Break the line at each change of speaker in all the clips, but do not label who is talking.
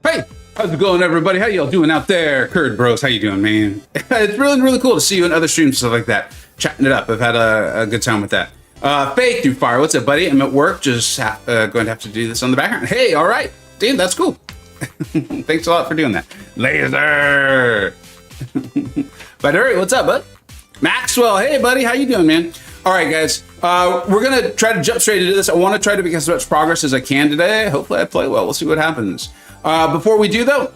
Hey, how's it going, everybody? How y'all doing out there? Curd Bros, how you doing, man? It's really cool to see you in other streams, stuff like that. Chatting it up. I've had a good time with that. Faith through fire. What's up, buddy? I'm at work. Just going to have to do this on the background. Hey, all right. Damn, that's cool. Thanks a lot for doing that. Laser. But all right, what's up, bud? Maxwell, hey, buddy. How you doing, man? All right, guys. We're going to try to jump straight into this. I want to try to make as much progress as I can today. Hopefully I play well. We'll see what happens. Before we do, though,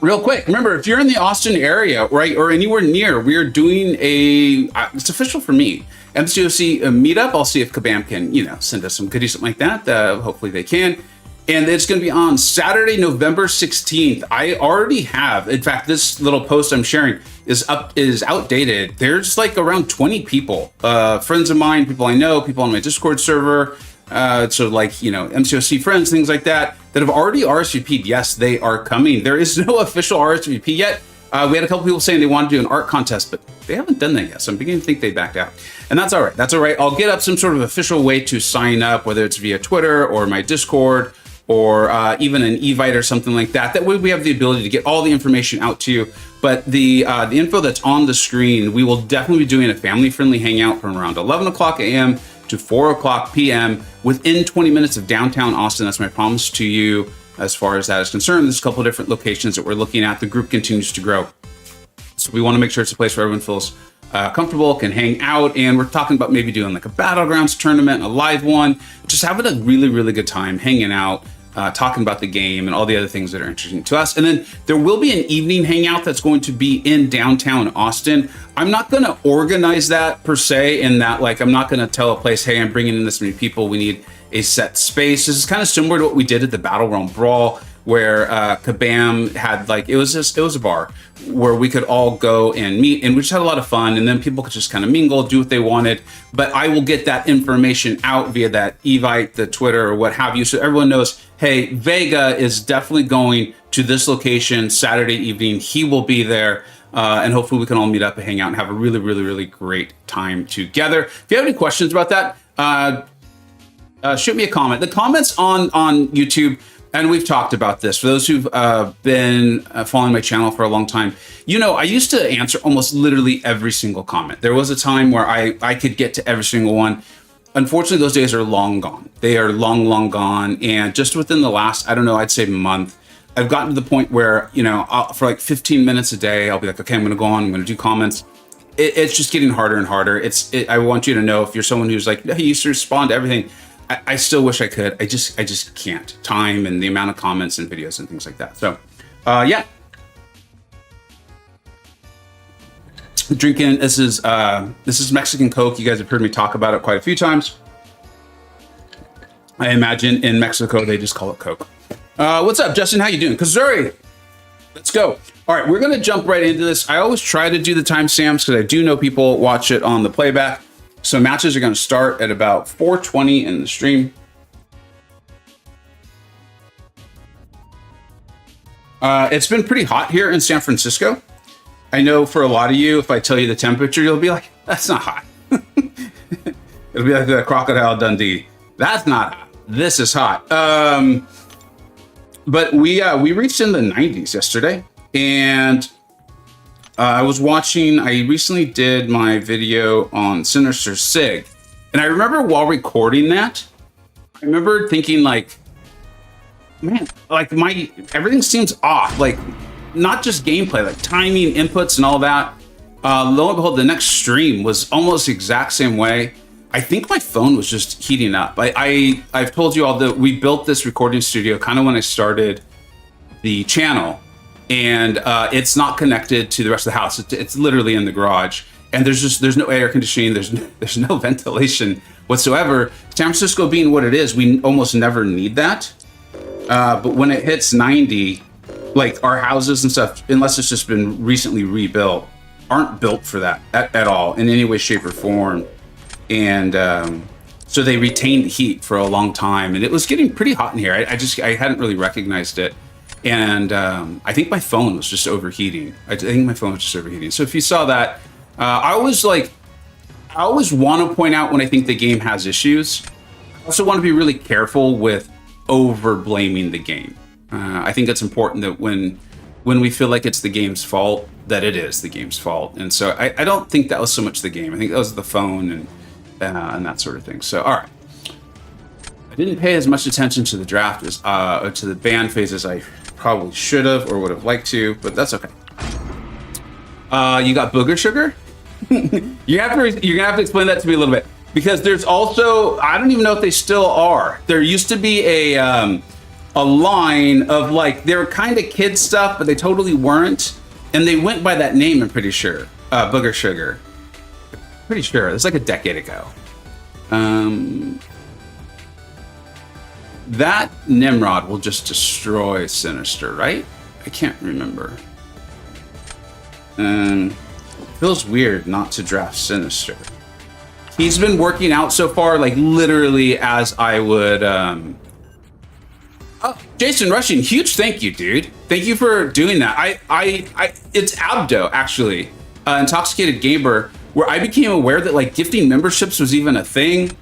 real quick, remember, if you're in the Austin area, right, or anywhere near, we are doing it's official for me, MCoC meetup. I'll see if Kabam can, send us some goodies, something like that. Hopefully they can. And it's going to be on Saturday, November 16th. I already have, in fact, this little post I'm sharing is outdated. There's like around 20 people, friends of mine, people I know, people on my Discord server. So like, MCoC friends, things like that have already RSVP'd. Yes, they are coming. There is no official RSVP yet. We had a couple people saying they want to do an art contest, but they haven't done that yet. So I'm beginning to think they backed out. And that's all right. That's all right. I'll get up some sort of official way to sign up, whether it's via Twitter or my Discord or even an Evite or something like that. That way we have the ability to get all the information out to you. But the info that's on the screen, we will definitely be doing a family-friendly hangout from around 11 o'clock a.m. to 4 o'clock p.m. within 20 minutes of downtown Austin. That's my promise to you as far as that is concerned. There's a couple of different locations that we're looking at. The group continues to grow. So we want to make sure it's a place where everyone feels comfortable, can hang out. And we're talking about maybe doing like a Battlegrounds tournament, a live one, just having a really good time hanging out, talking about the game and all the other things that are interesting to us. And then there will be an evening hangout that's going to be in downtown Austin. I'm not going to organize that per se, in that like I'm not going to tell a place, hey, I'm bringing in this many people, we need a set space. This is kind of similar to what we did at the Battle Realm Brawl, where Kabam had it was a bar where we could all go and meet, and we just had a lot of fun, and then people could just kind of mingle, do what they wanted. But I will get that information out via that Evite, the Twitter, or what have you, so everyone knows, hey, Vega is definitely going to this location Saturday evening. He will be there, and hopefully we can all meet up and hang out and have a really great time together. If you have any questions about that, shoot me a comment. The comments on YouTube, and we've talked about this, for those who've been following my channel for a long time, I used to answer almost literally every single comment. There was a time where I could get to every single one. Unfortunately, those days are long gone. They are long gone. And just within the last, I'd say month, I've gotten to the point where, for like 15 minutes a day, I'll be like, okay, I'm going to go on, I'm going to do comments. It's just getting harder and harder. I want you to know, if you're someone who's like, hey, you used to respond to everything, I still wish I could. I just can't. Time and the amount of comments and videos and things like that. So, yeah. Drinking. This is Mexican Coke. You guys have heard me talk about it quite a few times. I imagine in Mexico they just call it Coke. What's up, Justin? How you doing? Kazuri. Let's go. All right, we're gonna jump right into this. I always try to do the timestamps because I do know people watch it on the playback. So matches are going to start at about 4:20 in the stream. It's been pretty hot here in San Francisco. I know for a lot of you, if I tell you the temperature, you'll be like, that's not hot. It'll be like the Crocodile Dundee. That's not hot. This is hot. But we reached in the 90s yesterday, and I was watching, I recently did my video on Sinister Sig, and I remember while recording that, I remember thinking like, man, like everything seems off, like not just gameplay, like timing, inputs and all that. Lo and behold, the next stream was almost the exact same way. I think my phone was just heating up. I've told you all that we built this recording studio kind of when I started the channel. And it's not connected to the rest of the house. It's literally in the garage, and there's no air conditioning. There's no ventilation whatsoever. San Francisco being what it is, we almost never need that. But when it hits 90, like our houses and stuff, unless it's just been recently rebuilt, aren't built for that at all in any way, shape, or form. And so they retained the heat for a long time, and it was getting pretty hot in here. I hadn't really recognized it. And I think my phone was just overheating. So if you saw that, I always want to point out when I think the game has issues. I also want to be really careful with over blaming the game. I think it's important that when we feel like it's the game's fault, that it is the game's fault. And so I don't think that was so much the game. I think that was the phone and that sort of thing. So, all right. I didn't pay as much attention to the draft as to the band phase as I probably should have or would have liked to, but that's okay. You got Booger Sugar? you're gonna have to explain that to me a little bit, because there's also, I don't even know if they still are. There used to be a line of like, they were kind of kid stuff, but they totally weren't, and they went by that name. I'm pretty sure, Booger Sugar. Pretty sure it's like a decade ago. That Nimrod will just destroy Sinister, right? I can't remember. Feels weird not to draft Sinister. He's been working out so far, like literally as I would. Oh, Jason Rushing, huge thank you, dude. Thank you for doing that. It's Abdo actually, Intoxicated Gamer, where I became aware that like gifting memberships was even a thing,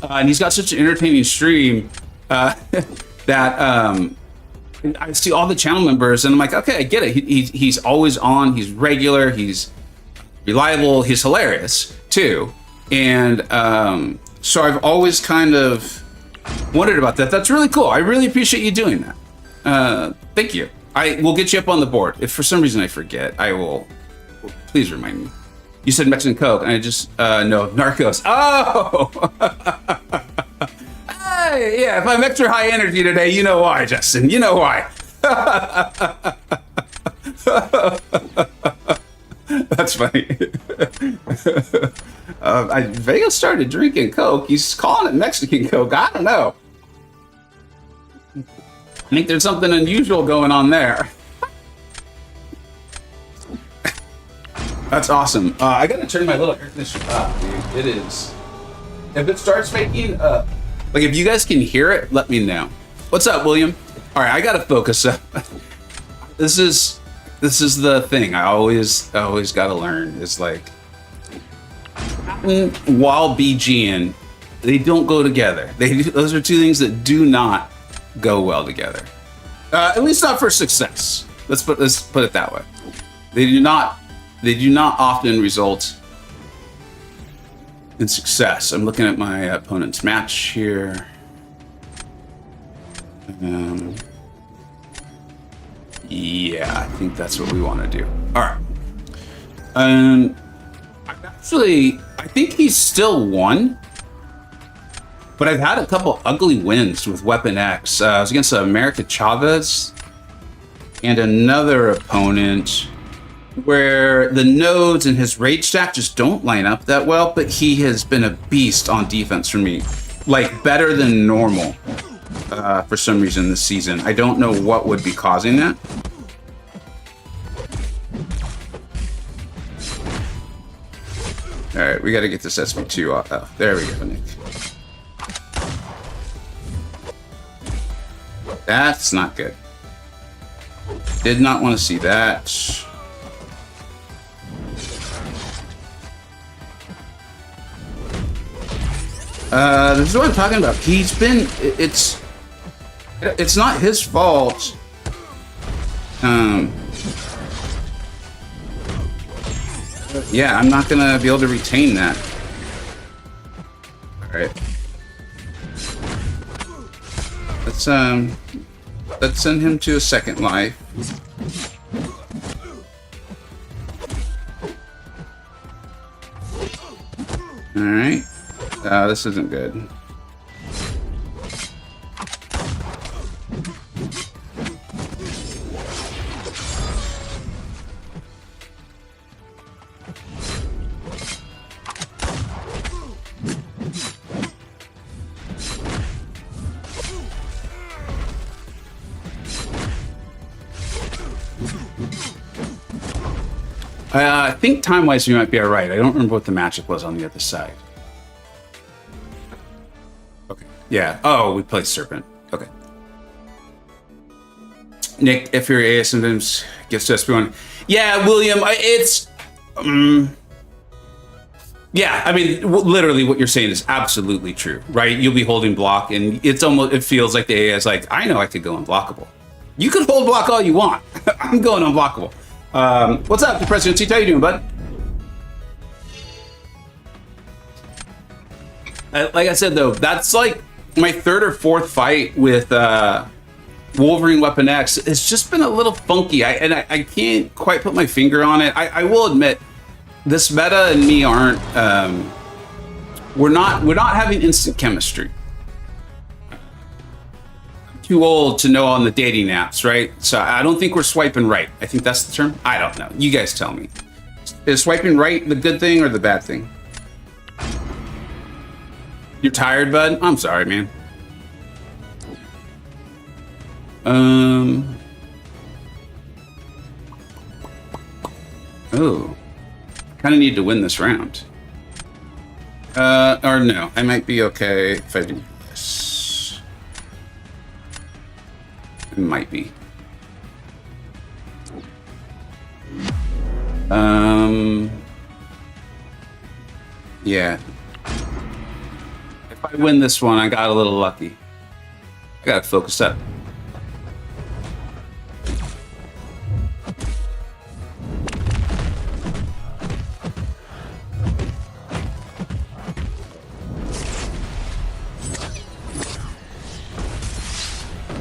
and he's got such an entertaining stream that I see all the channel members, and I'm like, okay, I get it. He's always on. He's regular. He's reliable. He's hilarious too. And so I've always kind of wondered about that. That's really cool. I really appreciate you doing that. Thank you. I will get you up on the board. If for some reason I forget, I will. Please remind me. You said Mexican Coke, and I just no Narcos. Oh. Hey, yeah, if I'm extra high energy today, you know why, Justin. You know why. That's funny. Vega started drinking Coke. He's calling it Mexican Coke. I don't know. I think there's something unusual going on there. That's awesome. I gotta turn my little air conditioner up, dude. It is. If it starts making like if you guys can hear it, let me know. What's up, William? All right, I gotta focus up. This is the thing I always gotta learn is like while BGing, they don't go together. Those are two things that do not go well together. At least not for success. Let's put it that way. They do not often result in success. I'm looking at my opponent's match here. Yeah, I think that's what we want to do. All right. I think he's still won, but I've had a couple ugly wins with Weapon X. I was against America Chavez and another opponent where the nodes and his rage stack just don't line up that well, but he has been a beast on defense for me, like better than normal for some reason this season. I don't know what would be causing that. All right, we got to get this SV2 off. Oh, there we go, Nick. That's not good. Did not want to see that. This is what I'm talking about. He's been, it's not his fault. Yeah, I'm not gonna be able to retain that. All right. Let's send him to a second life. All right. This isn't good. I think time-wise, we might be all right. I don't remember what the matchup was on the other side. Okay. Yeah. Oh, we play Serpent. Okay. Nick, if your ASMs gets to SP1. Yeah, William, Yeah, I mean, literally what you're saying is absolutely true, right? You'll be holding block, and it feels like the AI is like, I know I could go unblockable. You can hold block all you want. I'm going unblockable. What's up, President T? How you doing, bud? Like I said, though, that's like my third or fourth fight with Wolverine Weapon X. It's just been a little funky, I can't quite put my finger on it. I will admit, this meta and me aren't. We're not having instant chemistry. I'm too old to know on the dating apps, right? So I don't think we're swiping right. I think that's the term. I don't know. You guys tell me. Is swiping right the good thing or the bad thing? You're tired, bud? I'm sorry, man. Oh. Kind of need to win this round. Or no, I might be okay if I do this. It might be. Yeah. If I win this one, I got a little lucky. I gotta focus up.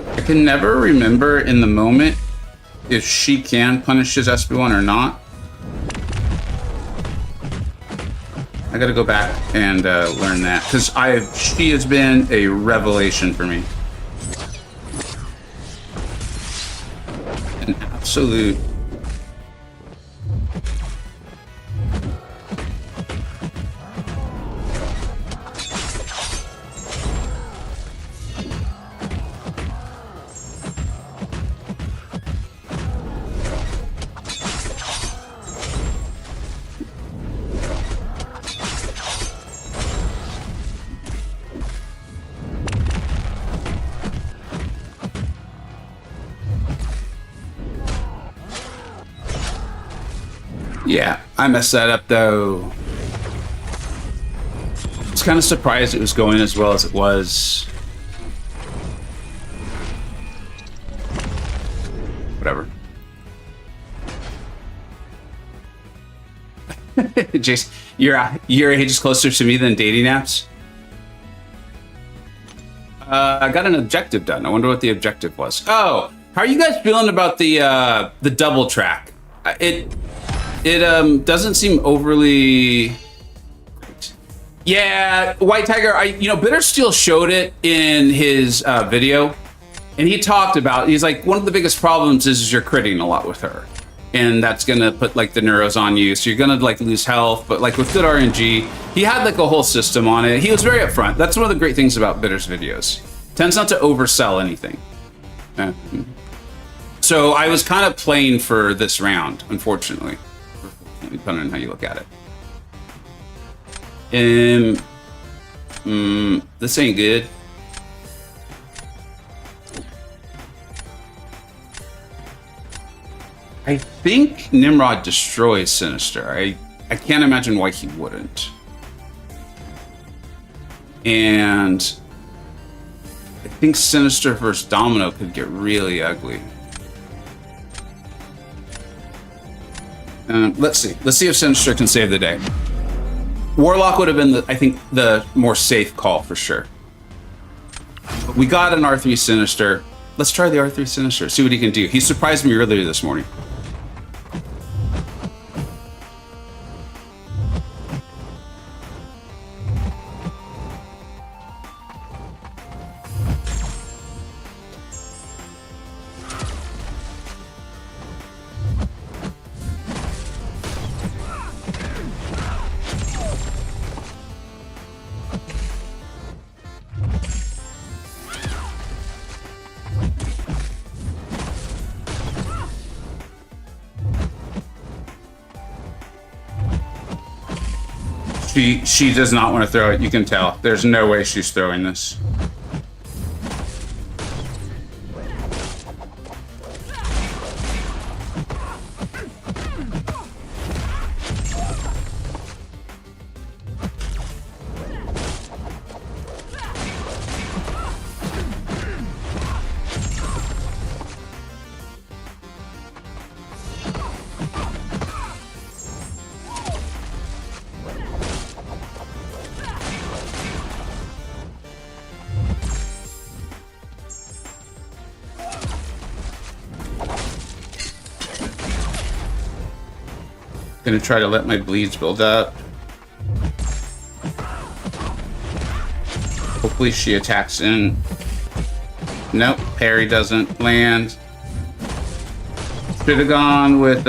I can never remember in the moment if she can punish his SB1 or not. I gotta go back and learn that, because she has been a revelation for me. An absolute. Yeah, I messed that up though. I was kind of surprised it was going as well as it was. Whatever. Jason, your age is closer to me than dating apps. I got an objective done. I wonder what the objective was. Oh, how are you guys feeling about the double track? It doesn't seem overly great. Yeah, White Tiger, Bittersteel showed it in his video, and he talked about, he's like, one of the biggest problems is you're critting a lot with her, and that's gonna put like the neuros on you, so you're gonna like lose health. But like with good RNG, he had like a whole system on it. He was very upfront. That's one of the great things about Bitter's videos. Tends not to oversell anything. So I was kind of playing for this round, unfortunately, depending on how you look at it. This ain't good. I think Nimrod destroys Sinister. I can't imagine why he wouldn't. And I think Sinister versus Domino could get really ugly. Let's see. Let's see if Sinister can save the day. Warlock would have been, I think, the more safe call for sure. But we got an R3 Sinister. Let's try the R3 Sinister. See what he can do. He surprised me earlier this morning. She does not want to throw it. You can tell. There's no way she's throwing this. Gonna try to let my bleeds build up. Hopefully she attacks in. Nope, parry doesn't land. Should have gone with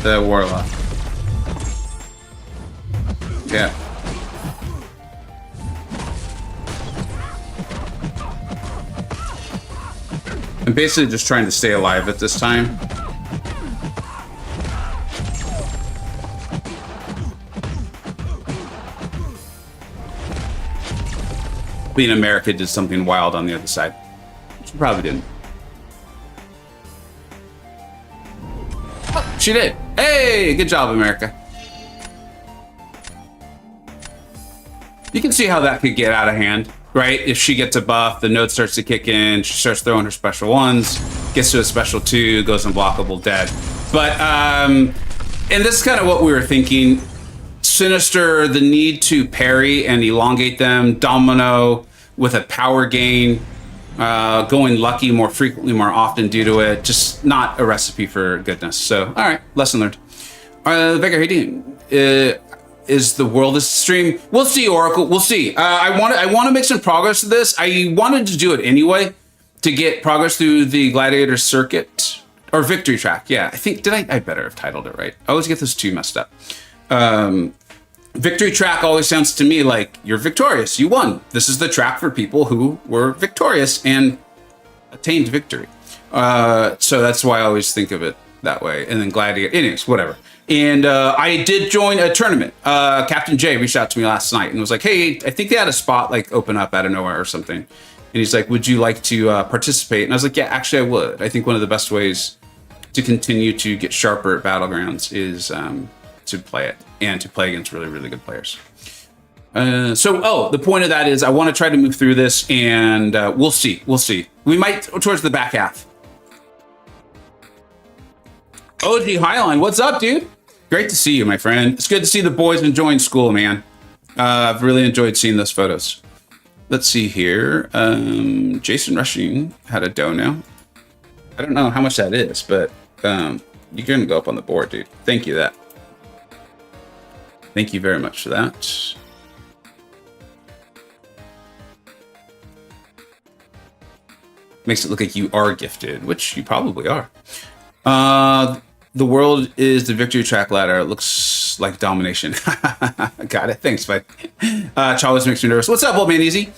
Warlock. Yeah. I'm basically just trying to stay alive at this time. Being America did something wild on the other side. She probably didn't. Oh, she did. Hey, good job, America. You can see how that could get out of hand, right? If she gets a buff, the node starts to kick in, she starts throwing her special ones, gets to a special 2, goes unblockable, dead. But, and this is kind of what we were thinking. Sinister, the need to parry and elongate them. Domino with a power gain, going lucky more frequently, more often due to it. Just not a recipe for goodness. So, all right, lesson learned. Vega, hey, Dean. Is the world a stream? We'll see, Oracle. We'll see. I want to make some progress to this. I wanted to do it anyway to get progress through the Gladiator Circuit or Victory Track. Yeah, I think I better have titled it right. I always get those two messed up. Victory Track always sounds to me like you're victorious. You won. This is the track for people who were victorious and attained victory. So that's why I always think of it that way. And then Gladiator, anyways, whatever. And I did join a tournament. Captain J reached out to me last night and was like, hey, I think they had a spot like open up out of nowhere or something. And he's like, would you like to participate? And I was like, yeah, actually I would. I think one of the best ways to continue to get sharper at Battlegrounds is to play it and to play against really, really good players. The point of that is I want to try to move through this and we'll see. We'll see. We might towards the back half. OG Highline, what's up, dude? Great to see you, my friend. It's good to see the boys enjoying school, man. I've really enjoyed seeing those photos. Let's see here. Jason Rushing had a dono. I don't know how much that is, but you're going to go up on the board, dude. Thank you, that. Thank you very much for that. Makes it look like you are gifted, which you probably are. The world is the victory track ladder. It looks like domination. Got it. Thanks, bud. Always makes me nervous. What's up, old man Easy?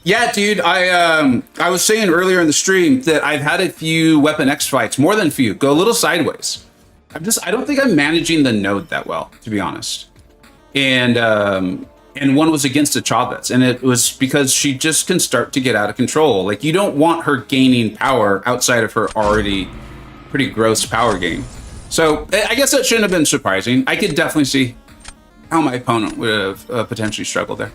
Yeah, dude. I was saying earlier in the stream that I've had a few Weapon X fights, more than a few, go a little sideways. I don't think I'm managing the node that well, to be honest. And one was against a Chavez, and it was because she just can start to get out of control. Like, you don't want her gaining power outside of her already pretty gross power gain. So I guess that shouldn't have been surprising. I could definitely see how my opponent would have potentially struggled there.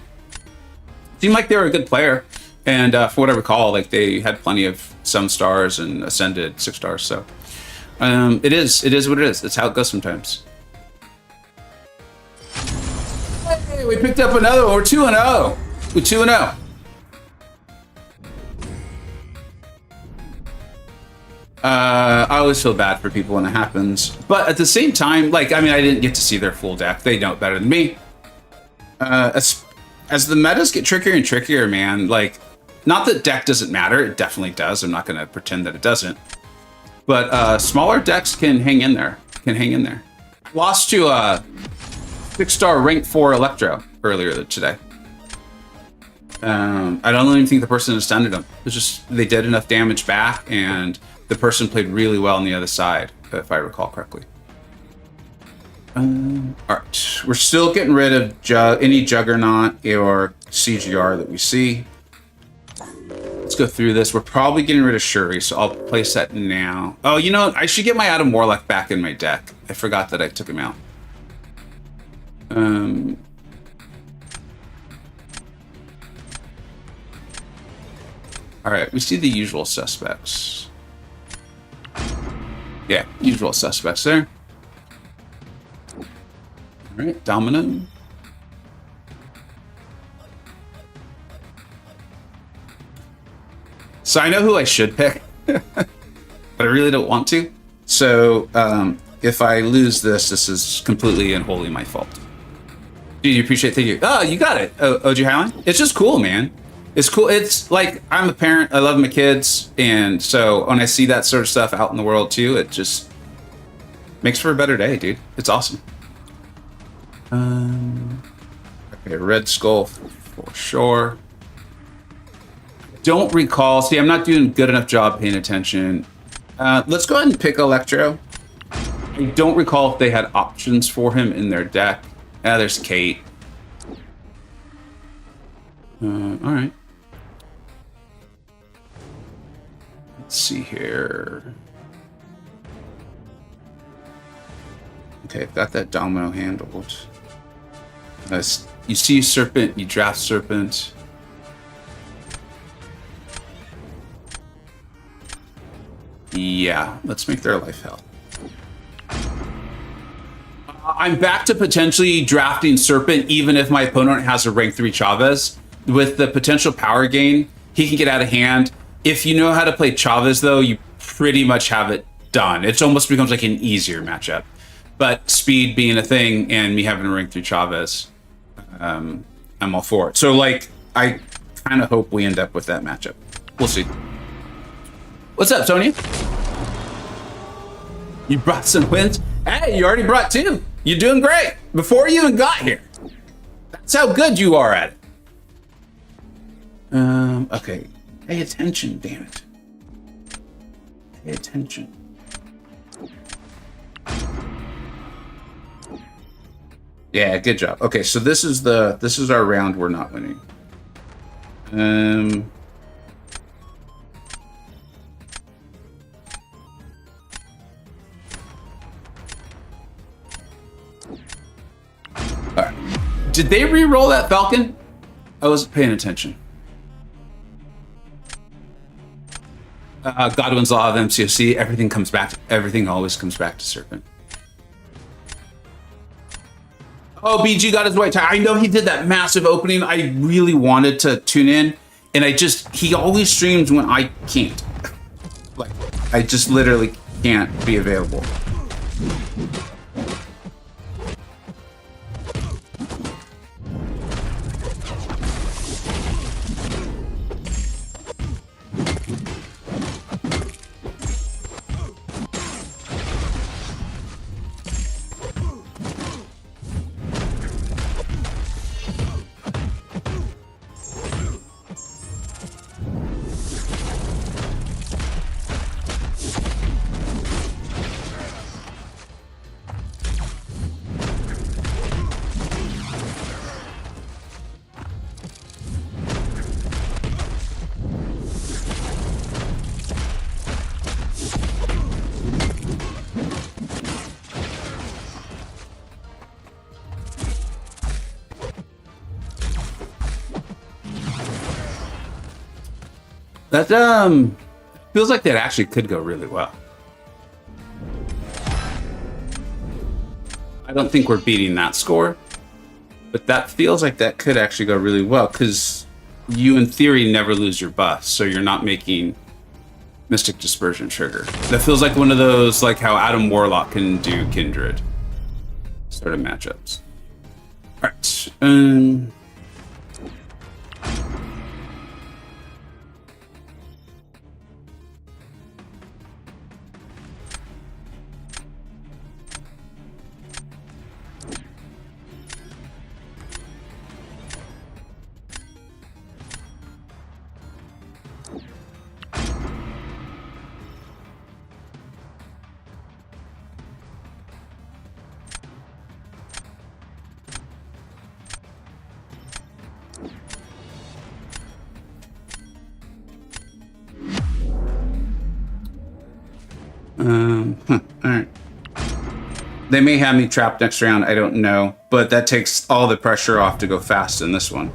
Seemed like they were a good player, and for what I recall, like they had plenty of some stars and ascended 6 stars. So it is what it is. It's how it goes sometimes. Hey, we picked up another one. We're 2-0. We're 2-0. I always feel bad for people when it happens, but at the same time, like, I mean, I didn't get to see their full deck. They know it better than me. As the metas get trickier and trickier, man, like, not that deck doesn't matter. It definitely does. I'm not going to pretend that it doesn't. But smaller decks can hang in there. Lost to a 6-star rank 4 Electro earlier today. I don't even think the person ascended him. It was just they did enough damage back, and the person played really well on the other side, if I recall correctly. All right, we're still getting rid of any Juggernaut or CGR that we see. Let's go through this. We're probably getting rid of Shuri, so I'll place that now. Oh, you know, I should get my Adam Warlock back in my deck. I forgot that I took him out. All right, we see the usual suspects. Yeah, usual suspects there. All right, Domino. So I know who I should pick, but I really don't want to. So if I lose this, this is completely and wholly my fault. Dude, you appreciate it. Thank you. Oh, you got it, OG Highline. It's just cool, man. It's cool. It's like, I'm a parent. I love my kids. And so when I see that sort of stuff out in the world too, it just makes for a better day, dude. It's awesome. Okay, Red Skull for sure. Don't recall. See, I'm not doing a good enough job paying attention. Let's go ahead and pick Electro. I don't recall if they had options for him in their deck. There's Kate. All right. Let's see here. Okay, I've got that domino handled. You see Serpent, you draft Serpent. Yeah, let's make their life hell. I'm back to potentially drafting Serpent even if my opponent has a rank 3 Chavez. With the potential power gain, he can get out of hand. If you know how to play Chavez, though, you pretty much have it done. It almost becomes like an easier matchup. But speed being a thing and me having a rank 3 Chavez, I'm all for it. So, like, I kind of hope we end up with that matchup. We'll see. What's up, Sonya? You brought some wins? Hey, you already brought 2. You're doing great. Before you even got here. That's how good you are at it. Okay. Pay attention, damn it. Pay attention. Yeah, good job. Okay, so this is our round we're not winning. Did they re-roll that Falcon? I wasn't paying attention. Godwin's Law of MCoC. Everything always comes back to Serpent. Oh, BG got his white tie. I know he did that massive opening. I really wanted to tune in, and he always streams when I can't. Like, I just literally can't be available. That feels like that actually could go really well. I don't think we're beating that score, but that feels like that could actually go really well because you, in theory, never lose your buff, so you're not making Mystic Dispersion trigger. That feels like one of those, like how Adam Warlock can do Kindred sort of matchups. All right. All right. They may have me trapped next round, I don't know, but that takes all the pressure off to go fast in this one.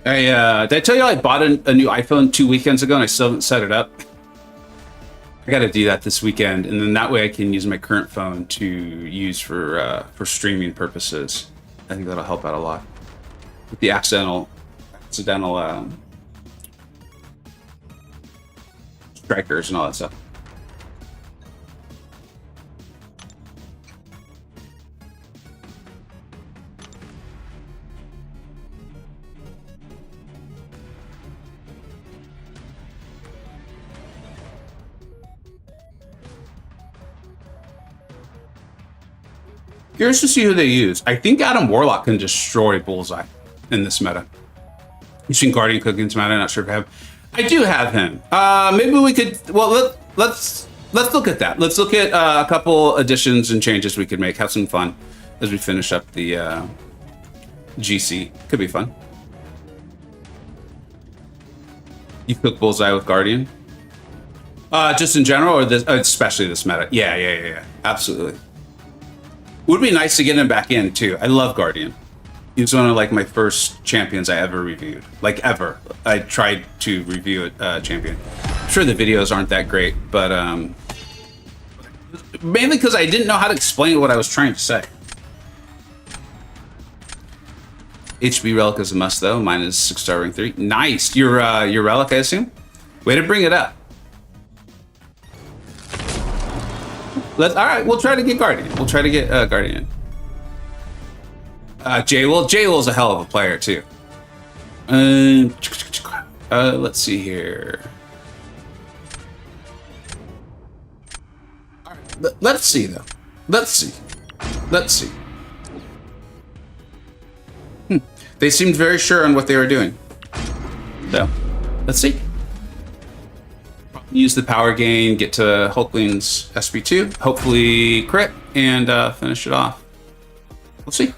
Did I tell you I bought a new iPhone 2 weekends ago and I still haven't set it up? I got to do that this weekend, and then that way I can use my current phone to use for streaming purposes. I think that'll help out a lot with the accidental strikers and all that stuff. Curious to see who they use. I think Adam Warlock can destroy Bullseye in this meta. You've seen Guardian Cooking's meta. Not sure if I have. I do have him. Maybe we could. Well, let's look at that. Let's look at a couple additions and changes we could make. Have some fun as we finish up the GC. Could be fun. You cook Bullseye with Guardian? Just in general, or this, especially this meta? Yeah. Absolutely. Would be nice to get him back in too. I love Guardian. He was one of like my first champions I ever reviewed. Like ever. I tried to review a champion. I'm sure the videos aren't that great, but mainly because I didn't know how to explain what I was trying to say. HB Relic is a must though. Mine is 6-star ring 3. Nice. Your Relic, I assume? Way to bring it up. All right, we'll try to get Guardian. We'll try to get Guardian. J-Will's a hell of a player too. Let's see here. All right, let's see though. Let's see. They seemed very sure on what they were doing. So, let's see. Use the power gain, get to Hulkling's SP2, hopefully crit, and finish it off. We'll see.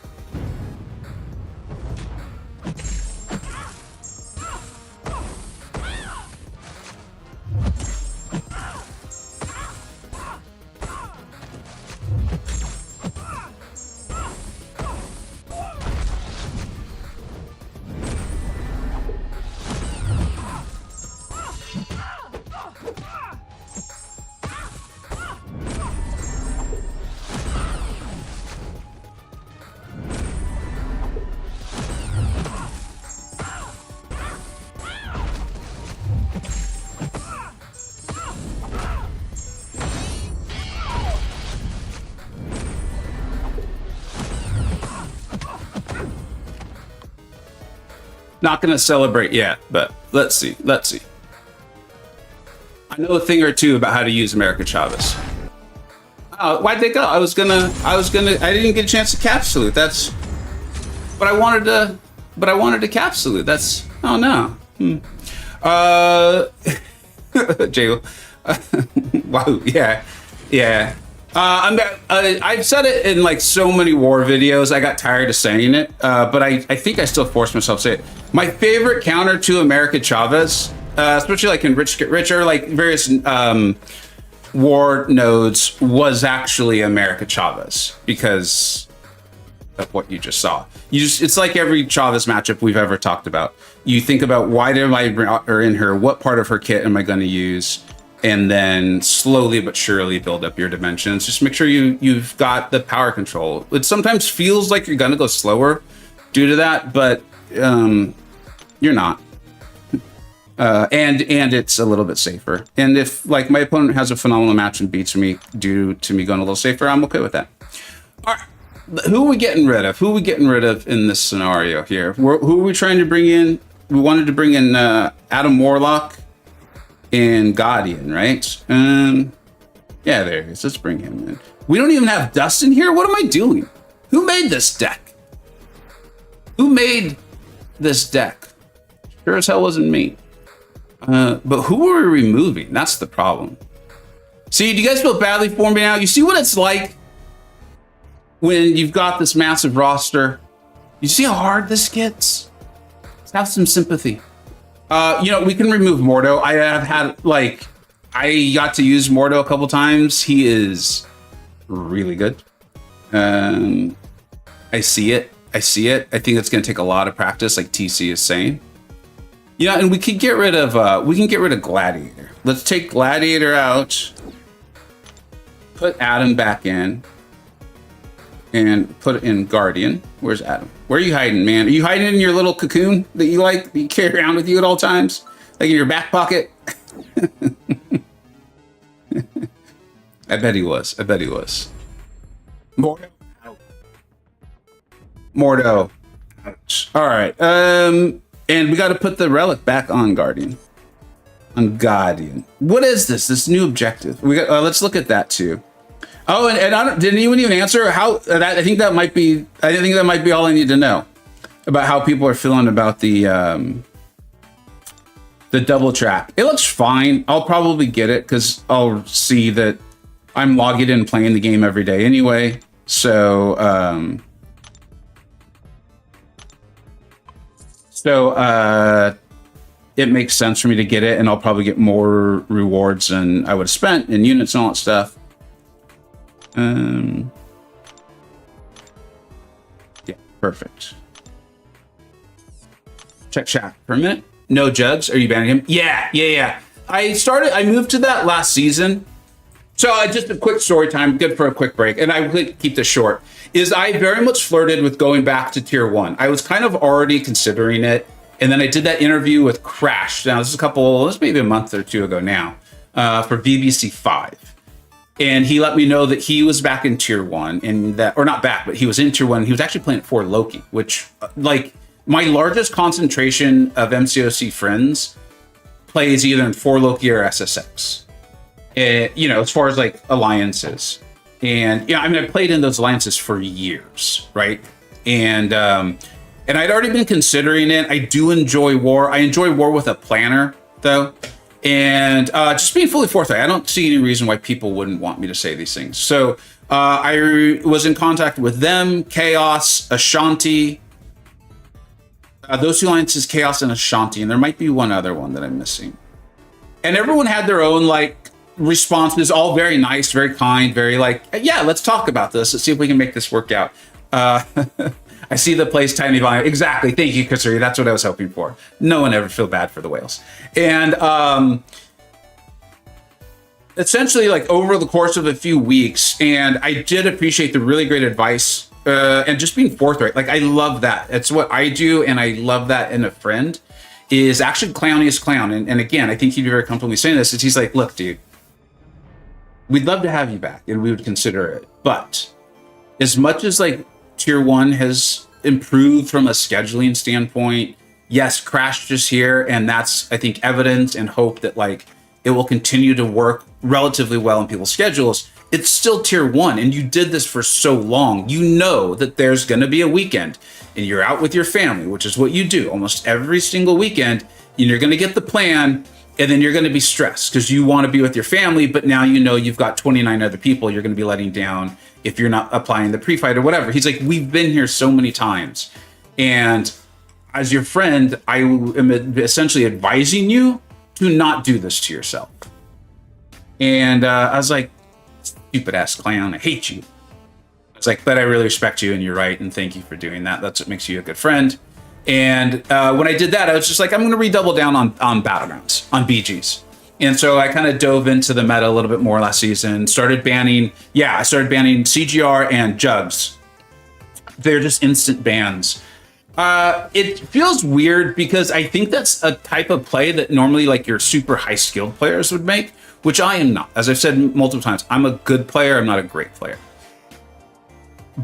Not gonna celebrate yet, but let's see. I know a thing or two about how to use America Chavez. Why'd they go? I didn't get a chance to cap salute. But I wanted to cap salute. That's, oh no. Jay, wow, yeah. I've said it in like so many war videos. I got tired of saying it, but I think I still force myself to say it. My favorite counter to America Chavez, especially like in Rich Get Rich or like various war nodes, was actually America Chavez because of what you just saw. It's like every Chavez matchup we've ever talked about. You think about why did I bring her in her? What part of her kit am I going to use? And then slowly but surely build up your dimensions. Just make sure you've got the power control. It sometimes feels like you're gonna go slower due to that, but you're not. And it's a little bit safer. And if like my opponent has a phenomenal match and beats me due to me going a little safer, I'm okay with that. All right, who are we getting rid of? Who are we getting rid of in this scenario here? Who are we trying to bring in? We wanted to bring in Adam Warlock and Guardian, right? Yeah, there he is. Let's bring him in. We don't even have Dust in here? What am I doing? Who made this deck? Who made this deck? Sure as hell wasn't me. But who are we removing? That's the problem. See, do you guys feel badly for me now? You see what it's like when you've got this massive roster? You see how hard this gets? Let's have some sympathy. We can remove Mordo. I have had, like, I got to use Mordo a couple times. He is really good. I see it. I think it's going to take a lot of practice, like TC is saying. And we can get rid of Gladiator. Let's take Gladiator out, put Adam back in, and put in Guardian. Where's Adam? Where are you hiding, man? Are you hiding in your little cocoon that you carry around with you at all times? Like in your back pocket? I bet he was. Mordo. Ouch. All right. And we got to put the relic back on Guardian. What is this? This new objective? Let's look at that too. Oh, and didn't anyone even answer how? I think that might be all I need to know about how people are feeling about the double track. It looks fine. I'll probably get it because I'll see that I'm logged in playing the game every day anyway. So it makes sense for me to get it, and I'll probably get more rewards than I would have spent in units and all that stuff. Yeah, perfect. Check chat for a minute. No Jugs, are you banning him? Yeah. I moved to that last season. So just a quick story time, good for a quick break, and I will keep this short, is I very much flirted with going back to tier 1. I was kind of already considering it, and then I did that interview with Crash. Now, this is maybe a month or two ago now, for VBC 5. And he let me know that he was back in tier 1, and that, or not back, but he was in tier 1. He was actually playing for Loki, which, like, my largest concentration of MCoC friends plays either in 4 Loki or SSX. As far as like alliances, and I played in those alliances for years, right? And I'd already been considering it. I do enjoy war. I enjoy war with a planner, though, and just being fully forthright, I don't see any reason why people wouldn't want me to say these things. So I was in contact with them, Chaos, Ashanti. Those 2 alliances, Chaos and Ashanti, and there might be one other one that I'm missing. And everyone had their own responses, all very nice, very kind, very yeah, let's talk about this. Let's see if we can make this work out. I see the place tiny volume. Exactly. Thank you, Kasuri. That's what I was hoping for. No one ever feel bad for the whales. And essentially, over the course of a few weeks, and I did appreciate the really great advice and just being forthright. I love that. It's what I do, and I love that in a friend, is actually clowniest clown. And again, I think he'd be very comfortable saying this, is he's like, look, dude, we'd love to have you back, and we would consider it. But as much as tier 1 has improved from a scheduling standpoint, yes, Crash is here, and that's, I think, evidence and hope that it will continue to work relatively well in people's schedules. It's still tier 1, and you did this for so long. You know that there's going to be a weekend, and you're out with your family, which is what you do almost every single weekend, and you're going to get the plan. And then you're going to be stressed because you want to be with your family, but now you've got 29 other people you're going to be letting down if you're not applying the pre-fight or whatever. He's like, we've been here so many times. And as your friend, I am essentially advising you to not do this to yourself. And I was like, stupid ass clown, I hate you. It's like, but I really respect you, and you're right, and thank you for doing that. That's what makes you a good friend. And when I did that, I was just like, I'm going to redouble down on battlegrounds, on BGs. And so I kind of dove into the meta a little bit more last season, started banning CGR and Jugs. They're just instant bans. It feels weird because I think that's a type of play that normally your super high skilled players would make, which I am not. As I've said multiple times, I'm a good player. I'm not a great player.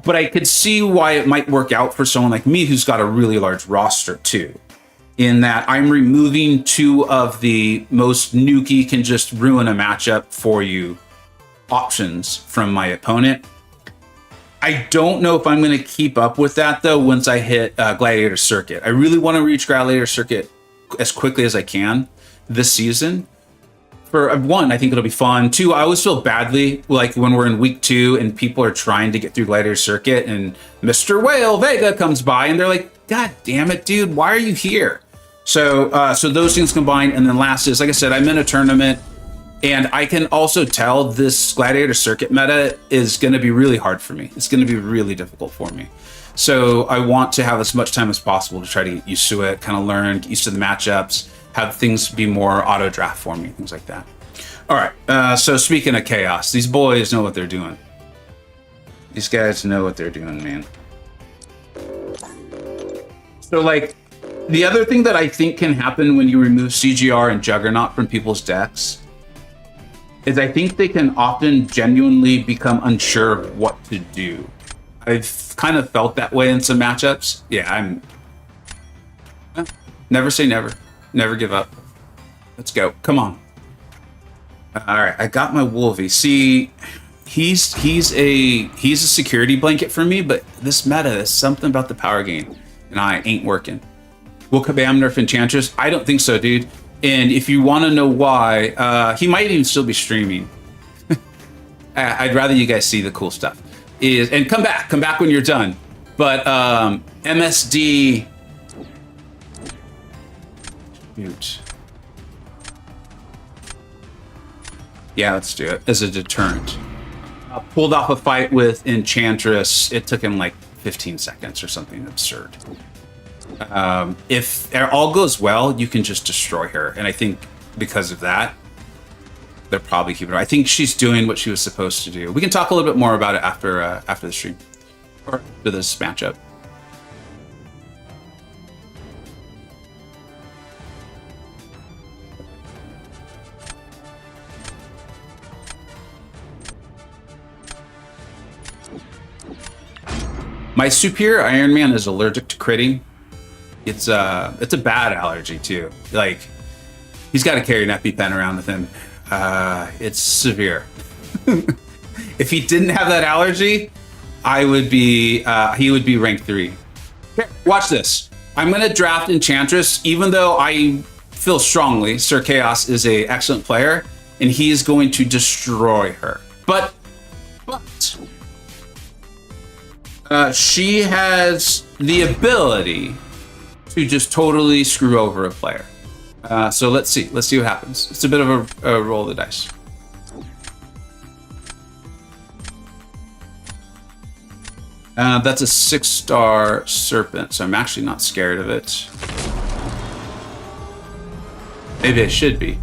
But I could see why it might work out for someone like me who's got a really large roster too, in that I'm removing 2 of the most nuky, can just ruin a matchup for you options from my opponent. I don't know if I'm going to keep up with that though once I hit Gladiator Circuit. I really want to reach Gladiator Circuit as quickly as I can this season. For 1, I think it'll be fun. 2, I always feel badly when we're in week 2 and people are trying to get through Gladiator Circuit and Mr. Whale Vega comes by and they're like, God damn it, dude, why are you here? So those things combined. And then last is, like I said, I'm in a tournament, and I can also tell this Gladiator Circuit meta is going to be really hard for me. It's going to be really difficult for me. So I want to have as much time as possible to try to get used to it, kind of learn, get used to the matchups, have things be more auto draft for me, things like that. All right. So speaking of chaos, these boys know what they're doing. These guys know what they're doing, man. So like, the other thing that I think can happen when you remove CGR and Juggernaut from people's decks is I think they can often genuinely become unsure of what to do. I've kind of felt that way in some matchups. Yeah, never say never. Never give up. Let's go. Come on. All right, I got my Wolvie. See, he's a security blanket for me, but this meta is something about the power gain, and I ain't working. Will Kabam nerf Enchantress? I don't think so, dude. And if you want to know why, he might even still be streaming. I'd rather you guys see the cool stuff. And come back when you're done. But MSD. Shoot. Yeah, let's do it as a deterrent. Pulled off a fight with Enchantress. It took him like 15 seconds or something absurd. If all goes well, you can just destroy her. And I think because of that, they're probably keeping her. I think she's doing what she was supposed to do. We can talk a little bit more about it after the stream or after this matchup. My superior Iron Man is allergic to critting. It's a bad allergy too. Like, he's got to carry an EpiPen around with him. It's severe. If he didn't have that allergy, he would be rank 3. Here, watch this. I'm gonna draft Enchantress, even though I feel strongly Sir Chaos is an excellent player, and he is going to destroy her. But she has the ability to just totally screw over a player. So let's see what happens. It's a bit of a roll of the dice. That's a 6-star Serpent, so I'm actually not scared of it. Maybe I should be.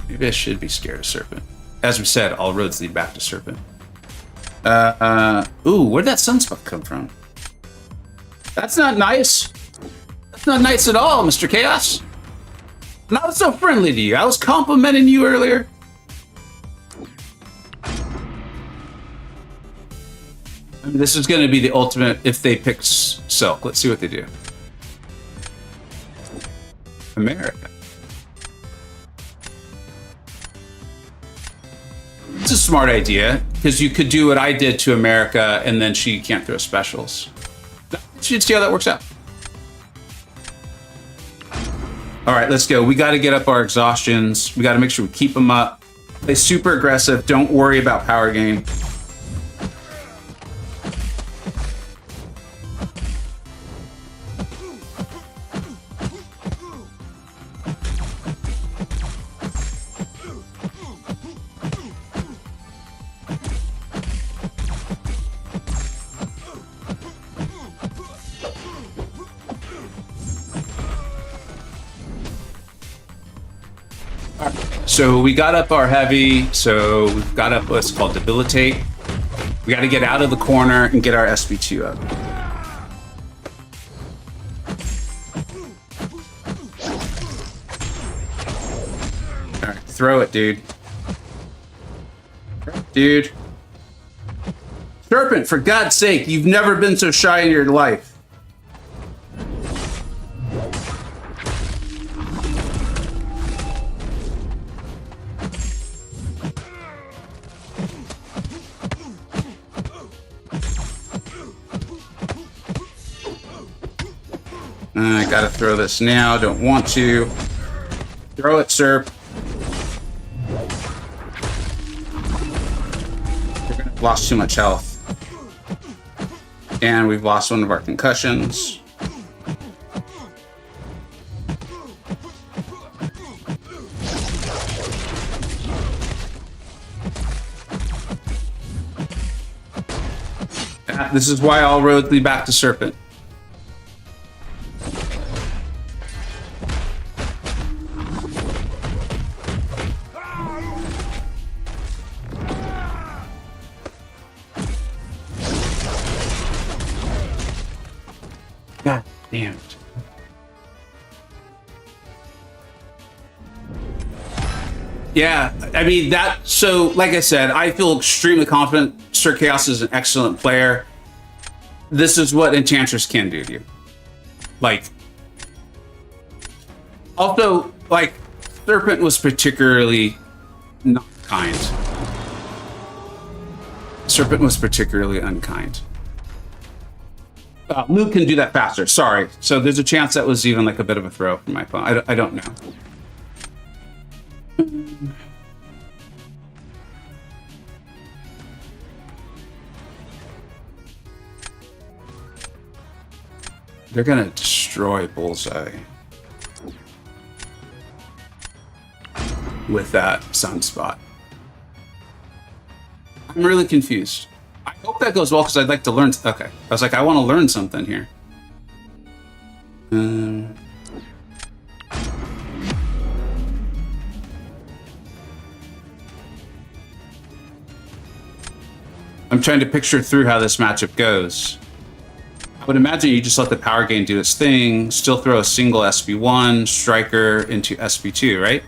Maybe I should be scared of Serpent. As we said, all roads lead back to Serpent. Ooh, where'd that Sunspot come from? That's not nice. That's not nice at all, Mr. Chaos. Not so friendly to you. I was complimenting you earlier. I mean, this is going to be the ultimate if they pick Silk. Let's see what they do. America. It's a smart idea, because you could do what I did to America, and then she can't throw specials. Should see how that works out. All right, let's go. We got to get up our exhaustions. We got to make sure we keep them up. Play super aggressive. Don't worry about power gain. So we got up our heavy, so we've got up what's called debilitate. We got to get out of the corner and get our SB2 up. All right, throw it, dude. Dude. Serpent, for God's sake, you've never been so shy in your life. I gotta throw this now, don't want to. Throw it, Serp. We've lost too much health. And we've lost one of our concussions. This is why all roads lead back to Serpent. Damn it. Yeah, I mean that. So, like I said, I feel extremely confident. Sir Chaos is an excellent player. This is what Enchantress can do to you. Like, also, like, Serpent was particularly not kind. Serpent was particularly unkind. Luke can do that faster. Sorry. So there's a chance that was even like a bit of a throw from my phone. I don't know. They're gonna destroy Bullseye with that sunspot. I'm really confused. I hope that goes well because I'd like to learn. Okay, I was like, I want to learn something here. I'm trying to picture through how this matchup goes. I would imagine you just let the power gain do its thing, still throw a single SB1 striker into SB2, right?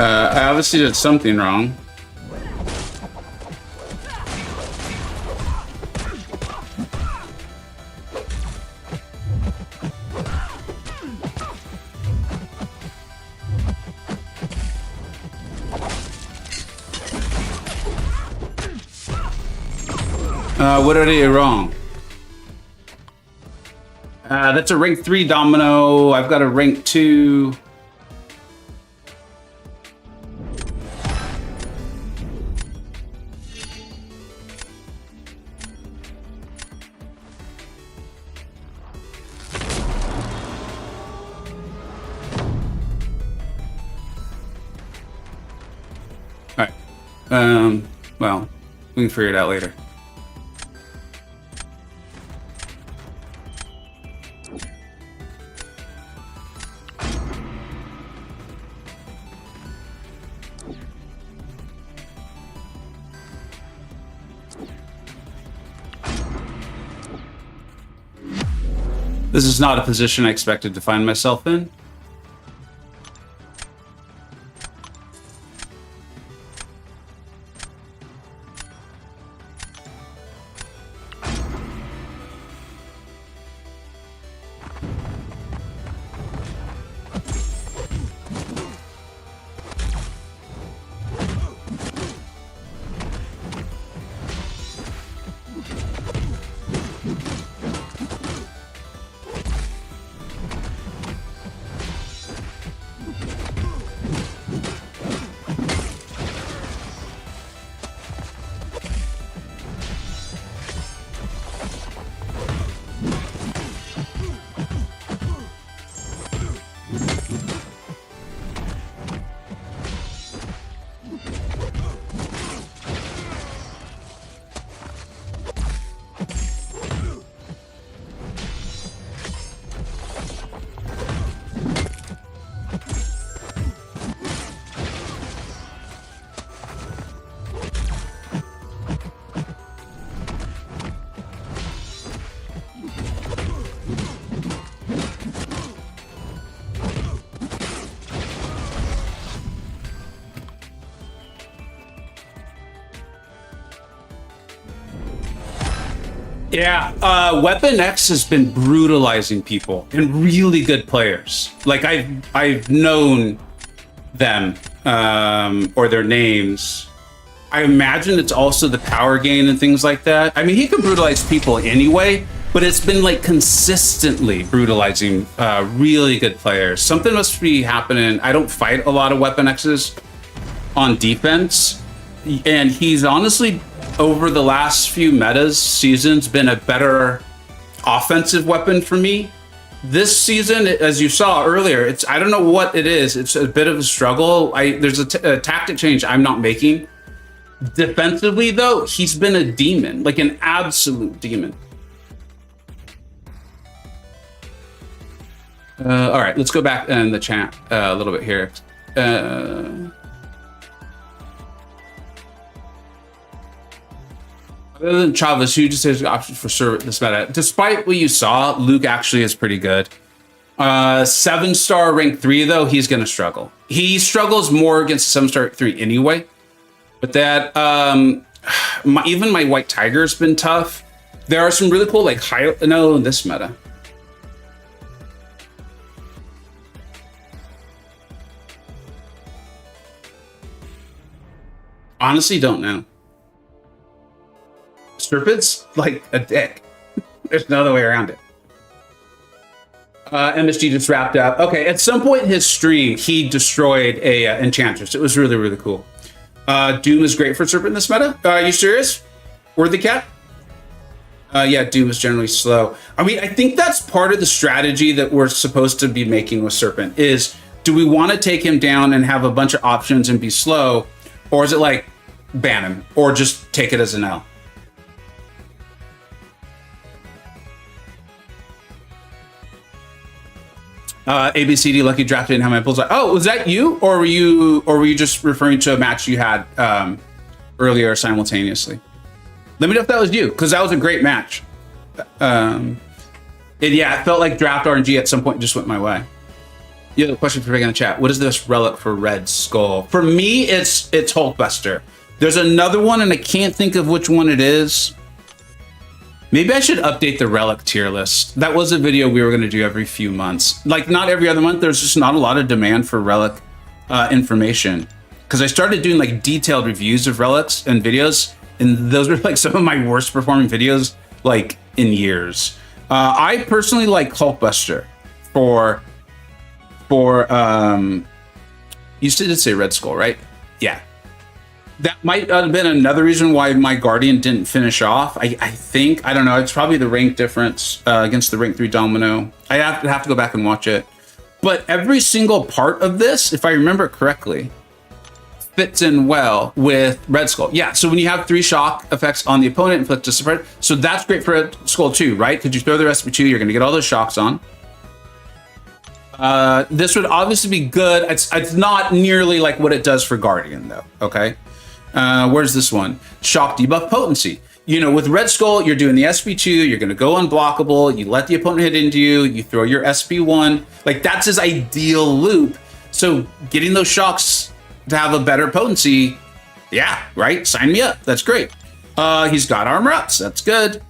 I obviously did something wrong. What did I do wrong? That's a rank 3 domino. I've got a rank 2. Well, we can figure it out later. This is not a position I expected to find myself in. Yeah, Weapon X has been brutalizing people and really good players. Like I've known them or their names. I imagine it's also the power gain and things like that. I mean, he can brutalize people anyway, but it's been like consistently brutalizing really good players. Something must be happening. I don't fight a lot of Weapon X's on defense, and he's honestly, over the last few seasons, been a better offensive weapon for me. This season, as you saw earlier, I don't know what it is. It's a bit of a struggle. There's a tactic change I'm not making. Defensively, though, he's been a demon, like an absolute demon. All right, let's go back in the chat a little bit here. Other than Chavez, who just has options for server this meta. Despite what you saw, Luke actually is pretty good. 7-star rank 3, though, he's going to struggle. He struggles more against 7-star 3 anyway. But that, even my White Tiger's been tough. There are some really cool, like, no, in this meta. Honestly, don't know. Serpent's like a dick. There's no other way around it. MSG just wrapped up. Okay, at some point in his stream, he destroyed a Enchantress. It was really, really cool. Doom is great for Serpent in this meta. Are you serious? Worthy Cat? Yeah, Doom is generally slow. I mean, I think that's part of the strategy that we're supposed to be making with Serpent is, do we want to take him down and have a bunch of options and be slow? Or is it like, ban him, or just take it as an L? ABCD Lucky drafted in how many pulls. Oh, was that you, or were you just referring to a match you had earlier simultaneously? Let me know if that was you, because that was a great match. Yeah, it felt like draft RNG at some point just went my way. You have a question for Greg in the chat. What is this relic for Red Skull? For me, it's Hulkbuster. There's another one, and I can't think of which one it is. Maybe I should update the relic tier list. That was a video we were going to do every few months. Like, not every other month. There's just not a lot of demand for relic information. Because I started doing, like, detailed reviews of relics and videos, and those were, like, some of my worst performing videos, like, in years. I personally like Hulkbuster for you did say Red Skull, right? Yeah. That might have been another reason why my Guardian didn't finish off. I think, I don't know, it's probably the rank difference against the rank 3 Domino. I have to go back and watch it. But every single part of this, if I remember correctly, fits in well with Red Skull. Yeah, so when you have 3 shock effects on the opponent, inflict a spread, so that's great for Red Skull too, right? Because you throw the SP2, you're going to get all those shocks on. This would obviously be good. It's not nearly like what it does for Guardian, though, okay? Where's this one? Shock debuff potency. You know, with Red Skull, you're doing the SP2, you're going to go unblockable, you let the opponent hit into you, you throw your SP1. Like, that's his ideal loop. So getting those shocks to have a better potency, yeah, right? Sign me up. That's great. He's got armor ups. That's good.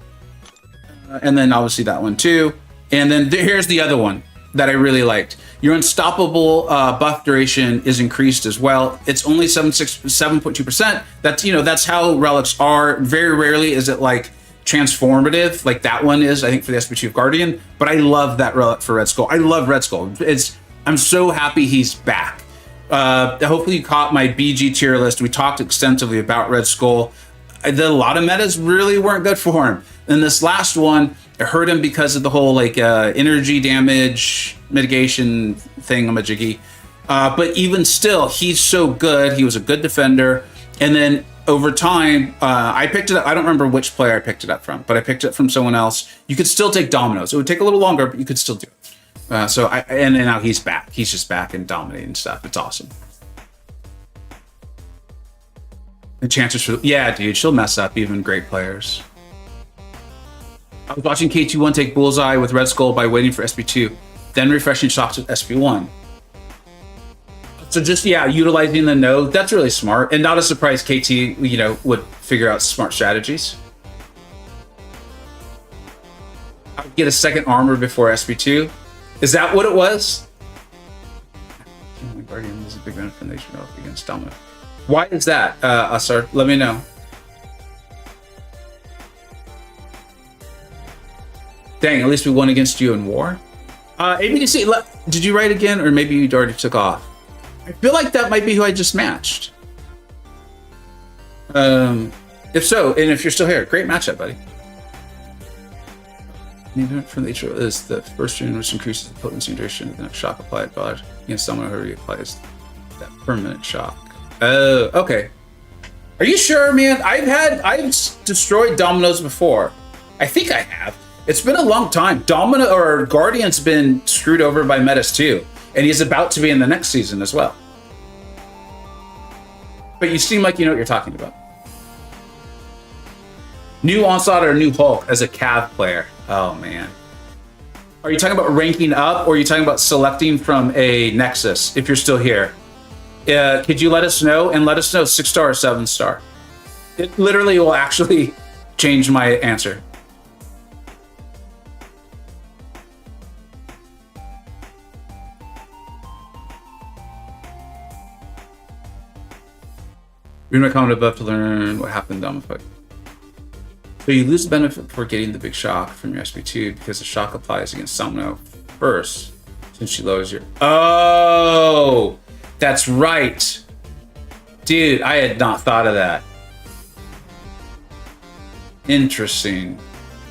And then obviously that one too. And then here's the other one that I really liked. Your unstoppable buff duration is increased as well. It's only 7.2%. That's, you know, that's how relics are. Very rarely is it like transformative, like that one is, I think, for the SP2 of Guardian. But I love that relic for Red Skull. I love Red Skull. I'm so happy he's back. Hopefully you caught my BG tier list. We talked extensively about Red Skull. A lot of metas really weren't good for him. And this last one, it hurt him because of the whole like energy damage mitigation thingamajiggy. But even still, he's so good. He was a good defender. And then over time, I picked it up. I don't remember which player I picked it up from, but I picked it from someone else. You could still take dominoes. It would take a little longer, but you could still do it. And then now he's back. He's just back and dominating stuff. It's awesome. The chances for, yeah, dude, she'll mess up even great players. I was watching K21 take Bullseye with Red Skull by waiting for SP2, then refreshing shocks with SP1. So just, yeah, utilizing the node, that's really smart. And not a surprise KT, you know, would figure out smart strategies. get a second armor before SP2. Is that what it was? Guardian is a big benefit from nation against Domino. Why is that, Asar? Let me know. Dang, at least we won against you in war. ABDC, did you write again, or maybe you already took off? I feel like that might be who I just matched. If so, and if you're still here, great matchup, buddy. From the intro is the first rune, which increases the potency and duration of the next shock applied against someone who applies that permanent shock. Oh, okay. Are you sure, man? I've destroyed Dominoes before. I think I have. It's been a long time. Guardian's been screwed over by Metis too, and he's about to be in the next season as well. But you seem like you know what you're talking about. New Onslaught or new Hulk as a Cav player? Oh man. Are you talking about ranking up, or are you talking about selecting from a Nexus? If you're still here, could you let us know, and let us know 6-star or 7-star? It literally will actually change my answer. Read my comment above to learn what happened on the fight. So you lose the benefit for getting the big shock from your SP2 because the shock applies against Somno first, since she lowers your... Oh, that's right. Dude, I had not thought of that. Interesting.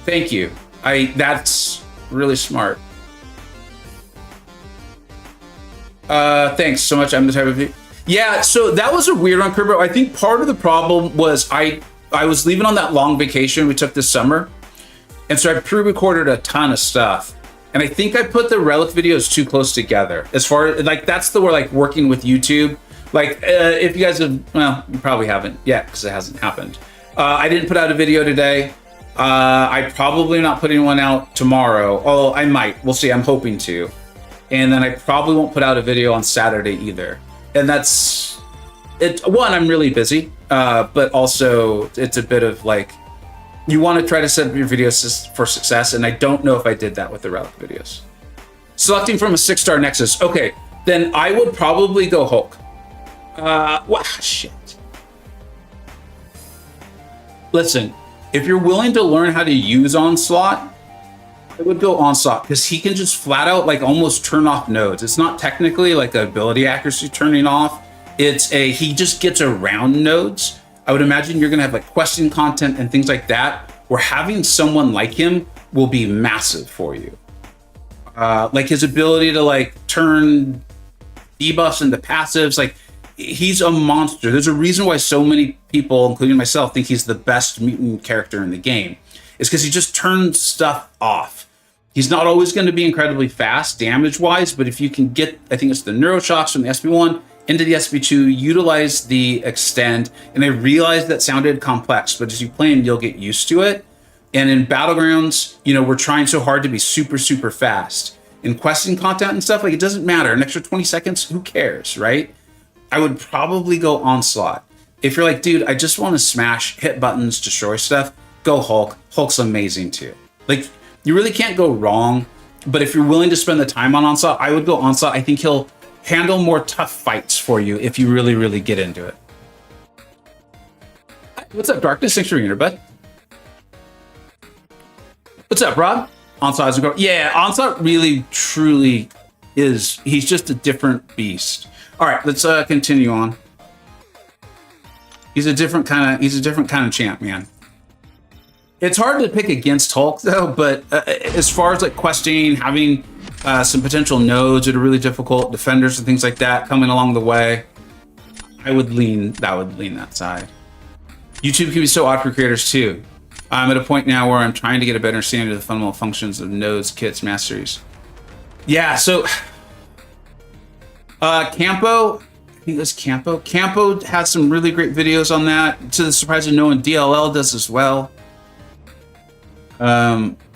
Thank you. That's really smart. Thanks so much. I'm the type of... Yeah, so that was a weird one, Kerbo. I think part of the problem was I was leaving on that long vacation we took this summer, and so I pre-recorded a ton of stuff, and I think I put the Relic videos too close together. As far as like that's the word, like working with YouTube. Like if you guys have, well, you probably haven't yet because it hasn't happened. I didn't put out a video today. I probably not putting one out tomorrow. Oh, I might. We'll see. I'm hoping to, and then I probably won't put out a video on Saturday either. And that's it. One, I'm really busy, but also it's a bit of like, you want to try to set up your videos for success, and I don't know if I did that with the Relic videos. Selecting from a 6-star Nexus. Okay, then I would probably go Hulk. Wow, shit. Listen, if you're willing to learn how to use Onslaught, I would go Onslaught, because he can just flat out like almost turn off nodes. It's not technically like the ability accuracy turning off. He just gets around nodes. I would imagine you're gonna have like questing content and things like that, where having someone like him will be massive for you. Like his ability to like turn debuffs into passives, like he's a monster. There's a reason why so many people, including myself, think he's the best mutant character in the game. It's because he just turns stuff off. He's not always going to be incredibly fast damage-wise, but if you can get, I think it's the Neuroshocks from the SP1 into the SP2, utilize the Extend, and I realize that sounded complex, but as you play him, you'll get used to it. And in Battlegrounds, you know, we're trying so hard to be super, super fast. In questing content and stuff, like it doesn't matter. An extra 20 seconds, who cares, right? I would probably go Onslaught. If you're like, dude, I just want to smash, hit buttons, destroy stuff, go Hulk. Hulk's amazing too. Like, you really can't go wrong, but if you're willing to spend the time on Onslaught, I would go Onslaught. I think he'll handle more tough fights for you if you really, really get into it. What's up, Darkness? Thanks for being here, bud. What's up, Rob? Onslaught is a go. Yeah, Onslaught really, truly is. He's just a different beast. All right, let's continue on. He's a different kind of champ, man. It's hard to pick against Hulk though, but as far as like questing, having some potential nodes that are really difficult, defenders and things like that coming along the way, I would lean that side. YouTube can be so odd for creators too. I'm at a point now where I'm trying to get a better understanding of the fundamental functions of nodes, kits, masteries. Yeah, so Campo, I think it was Campo. Campo has some really great videos on that. To the surprise of no one, DLL does as well.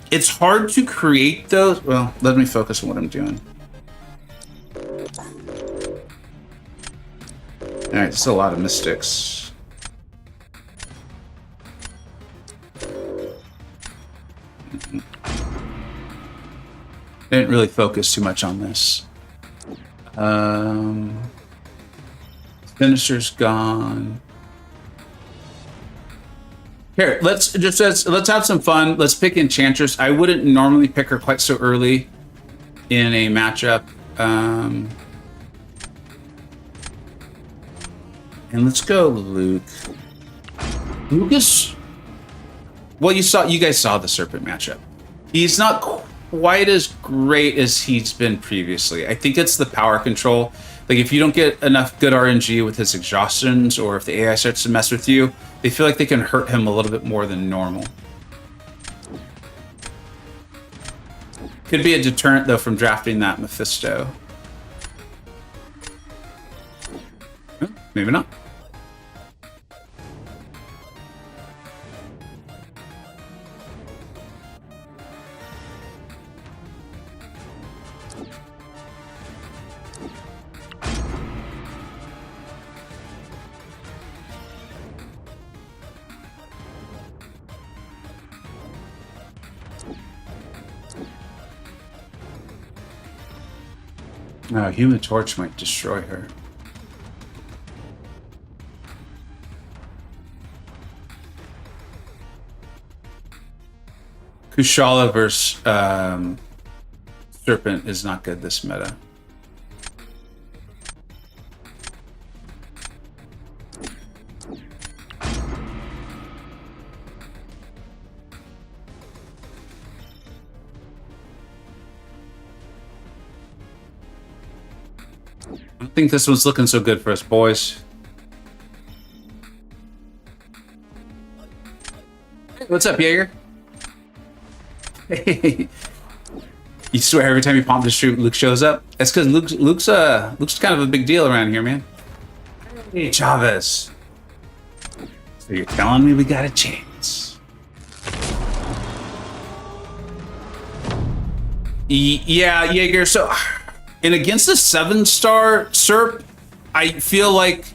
It's hard to create those. Well, let me focus on what I'm doing. All right, it's a lot of mystics. didn't really focus too much on this. Finisher's gone. Here, let's have some fun. Let's pick Enchantress. I wouldn't normally pick her quite so early in a matchup. And let's go Luke. Lucas. Well, you guys saw the Serpent matchup. He's not quite as great as he's been previously. I think it's the power control. Like, if you don't get enough good RNG with his exhaustions, or if the AI starts to mess with you, they feel like they can hurt him a little bit more than normal. Could be a deterrent, though, from drafting that Mephisto. Maybe not. No, Human Torch might destroy her. Kushala versus Serpent is not good this meta. I don't think this one's looking so good for us, boys. Hey, what's up, Jaeger? Hey. You swear every time you pump the street, Luke shows up? That's because Luke's kind of a big deal around here, man. Hey, Chavez. So you're telling me we got a chance? Yeah, Jaeger. So, and against the 7-star Serp, I feel like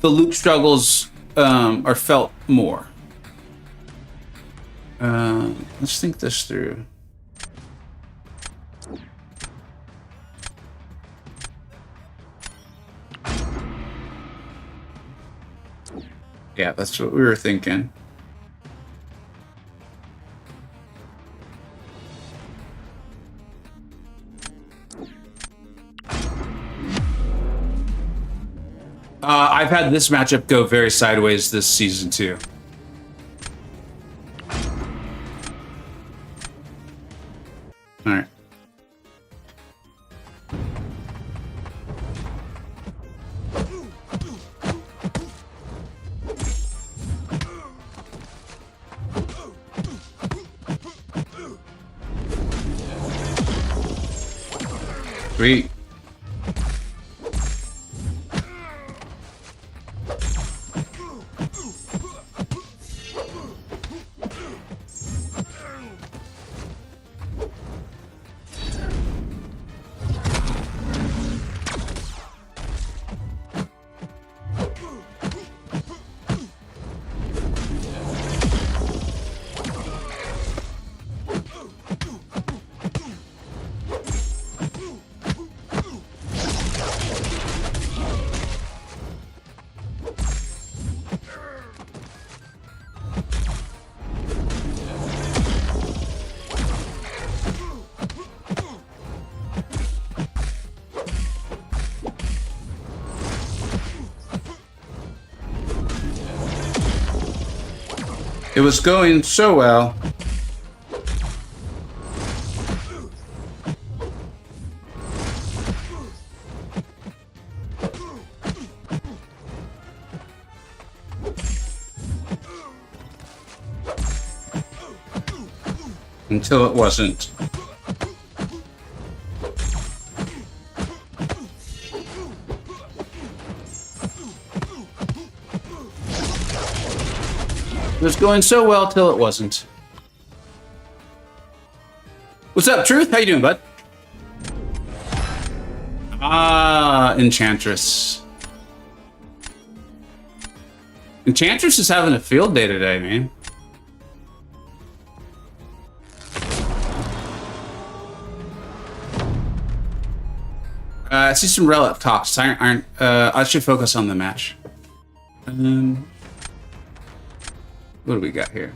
the Luke struggles are felt more. Let's think this through. Yeah, that's what we were thinking. I've had this matchup go very sideways this season too. All right. Sweet. It was going so well. Until it wasn't. It was going so well till it wasn't. What's up, Truth? How you doing, bud? Ah, Enchantress. Enchantress is having a field day today, man. I see some relic talks. I should focus on the match. What do we got here?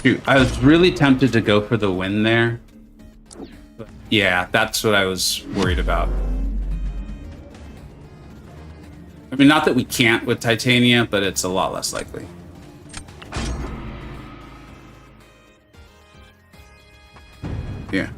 Shoot, I was really tempted to go for the win there. But yeah, that's what I was worried about. I mean, not that we can't with Titania, but it's a lot less likely. Yeah.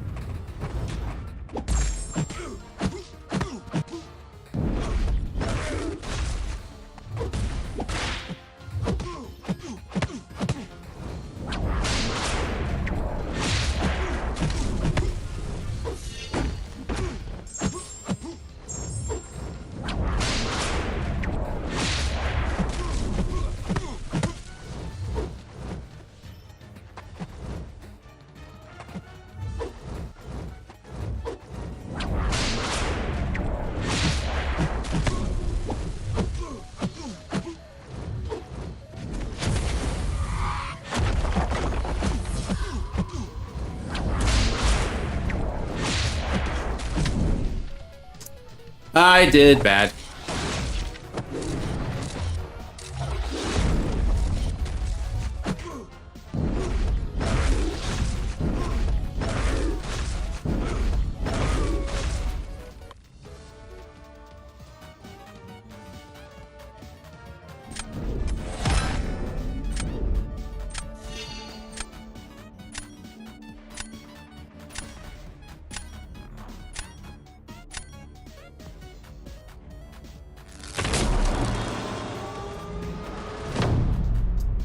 I did bad.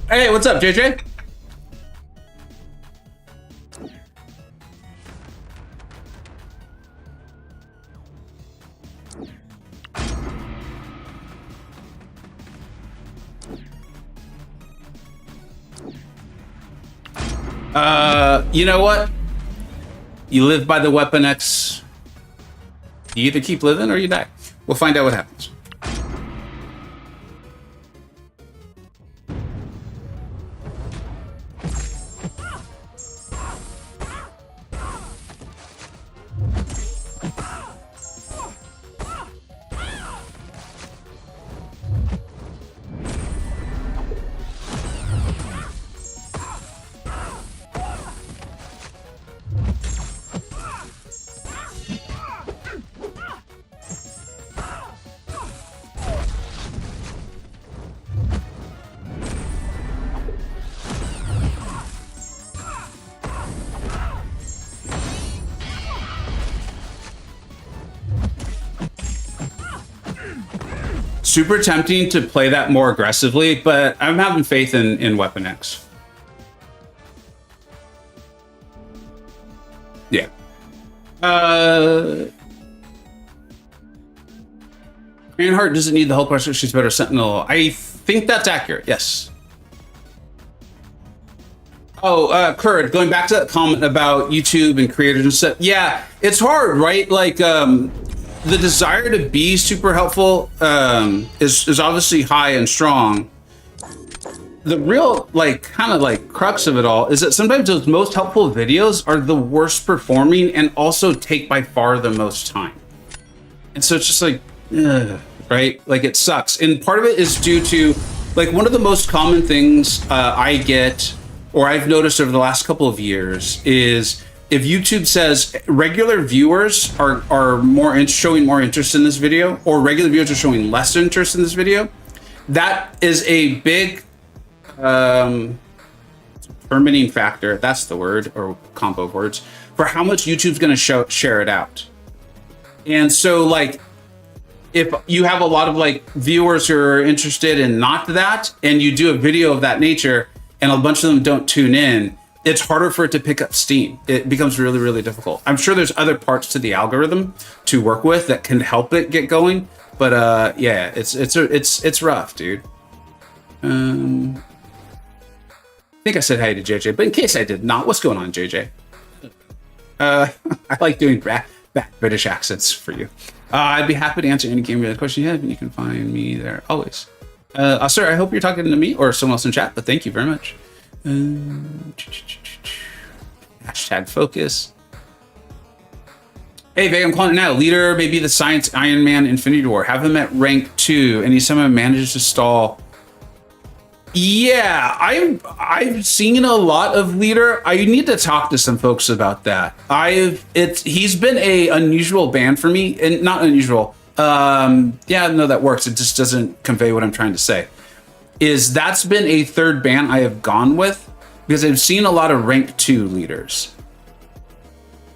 Hey, what's up, JJ? You know what? You live by the Weapon X. You either keep living or you die. We'll find out what happens. Super tempting to play that more aggressively, but I'm having faith in Weapon X. Yeah. Ironheart doesn't need the whole person. She's better Sentinel. I think that's accurate. Yes. Oh, Kurt, going back to that comment about YouTube and creators and stuff. Yeah, it's hard, right? Like, the desire to be super helpful is obviously high and strong. The real, like, kind of like crux of it all is that sometimes those most helpful videos are the worst performing and also take by far the most time. And so it's just like, ugh, right? Like, it sucks. And part of it is due to, like, one of the most common things I get, or I've noticed over the last couple of years, is if YouTube says regular viewers are showing more interest in this video, or regular viewers are showing less interest in this video, that is a big determining factor. That's the word, or combo of words, for how much YouTube's going to share it out. And so, like, if you have a lot of like viewers who are interested in not that, and you do a video of that nature, and a bunch of them don't tune in, it's harder for it to pick up steam. It becomes really, really difficult. I'm sure there's other parts to the algorithm to work with that can help it get going, But yeah, it's rough, dude. I think I said hi to JJ, but in case I did not, what's going on, JJ? I like doing bad British accents for you. I'd be happy to answer any game-related question you have, and you can find me there always. Sir, I hope you're talking to me or someone else in chat, but thank you very much. Hashtag focus. Hey, Veg, I'm calling it now. Leader, maybe the Science Iron Man Infinity War. Have him at rank 2, and he somehow manages to stall. Yeah, I've seen a lot of Leader. I need to talk to some folks about that. He's been a unusual ban for me, and not unusual. Yeah, no, that works. It just doesn't convey what I'm trying to say. That's been a third ban I have gone with because I've seen a lot of rank 2 leaders.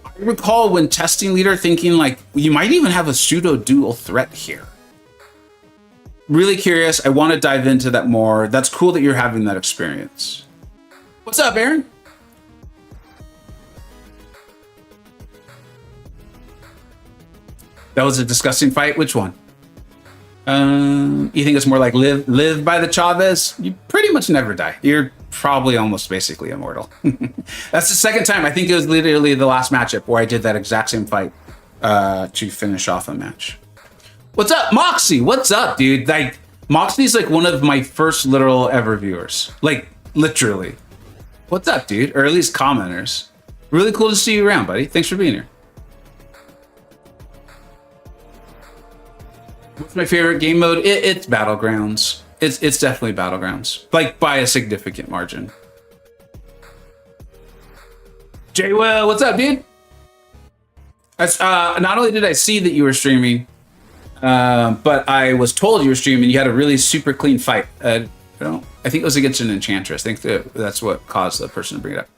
I recall when testing Leader thinking like, you might even have a pseudo dual threat here. Really curious. I want to dive into that more. That's cool that you're having that experience. What's up, Aaron? That was a disgusting fight. Which one? You think it's more like live by the Chavez? You pretty much never die. You're probably almost basically immortal. That's the second time. I think it was literally the last matchup where I did that exact same fight to finish off a match. What's up, Moxie? What's up, dude? Like, Moxie's like one of my first literal ever viewers. Like, literally. What's up, dude? Or at least commenters. Really cool to see you around, buddy. Thanks for being here. What's my favorite game mode? It's Battlegrounds. It's definitely Battlegrounds. Like, by a significant margin. Jay Will, what's up, dude? Not only did I see that you were streaming, but I was told you were streaming. You had a really super clean fight. I think it was against an enchantress. I think that's what caused the person to bring it up.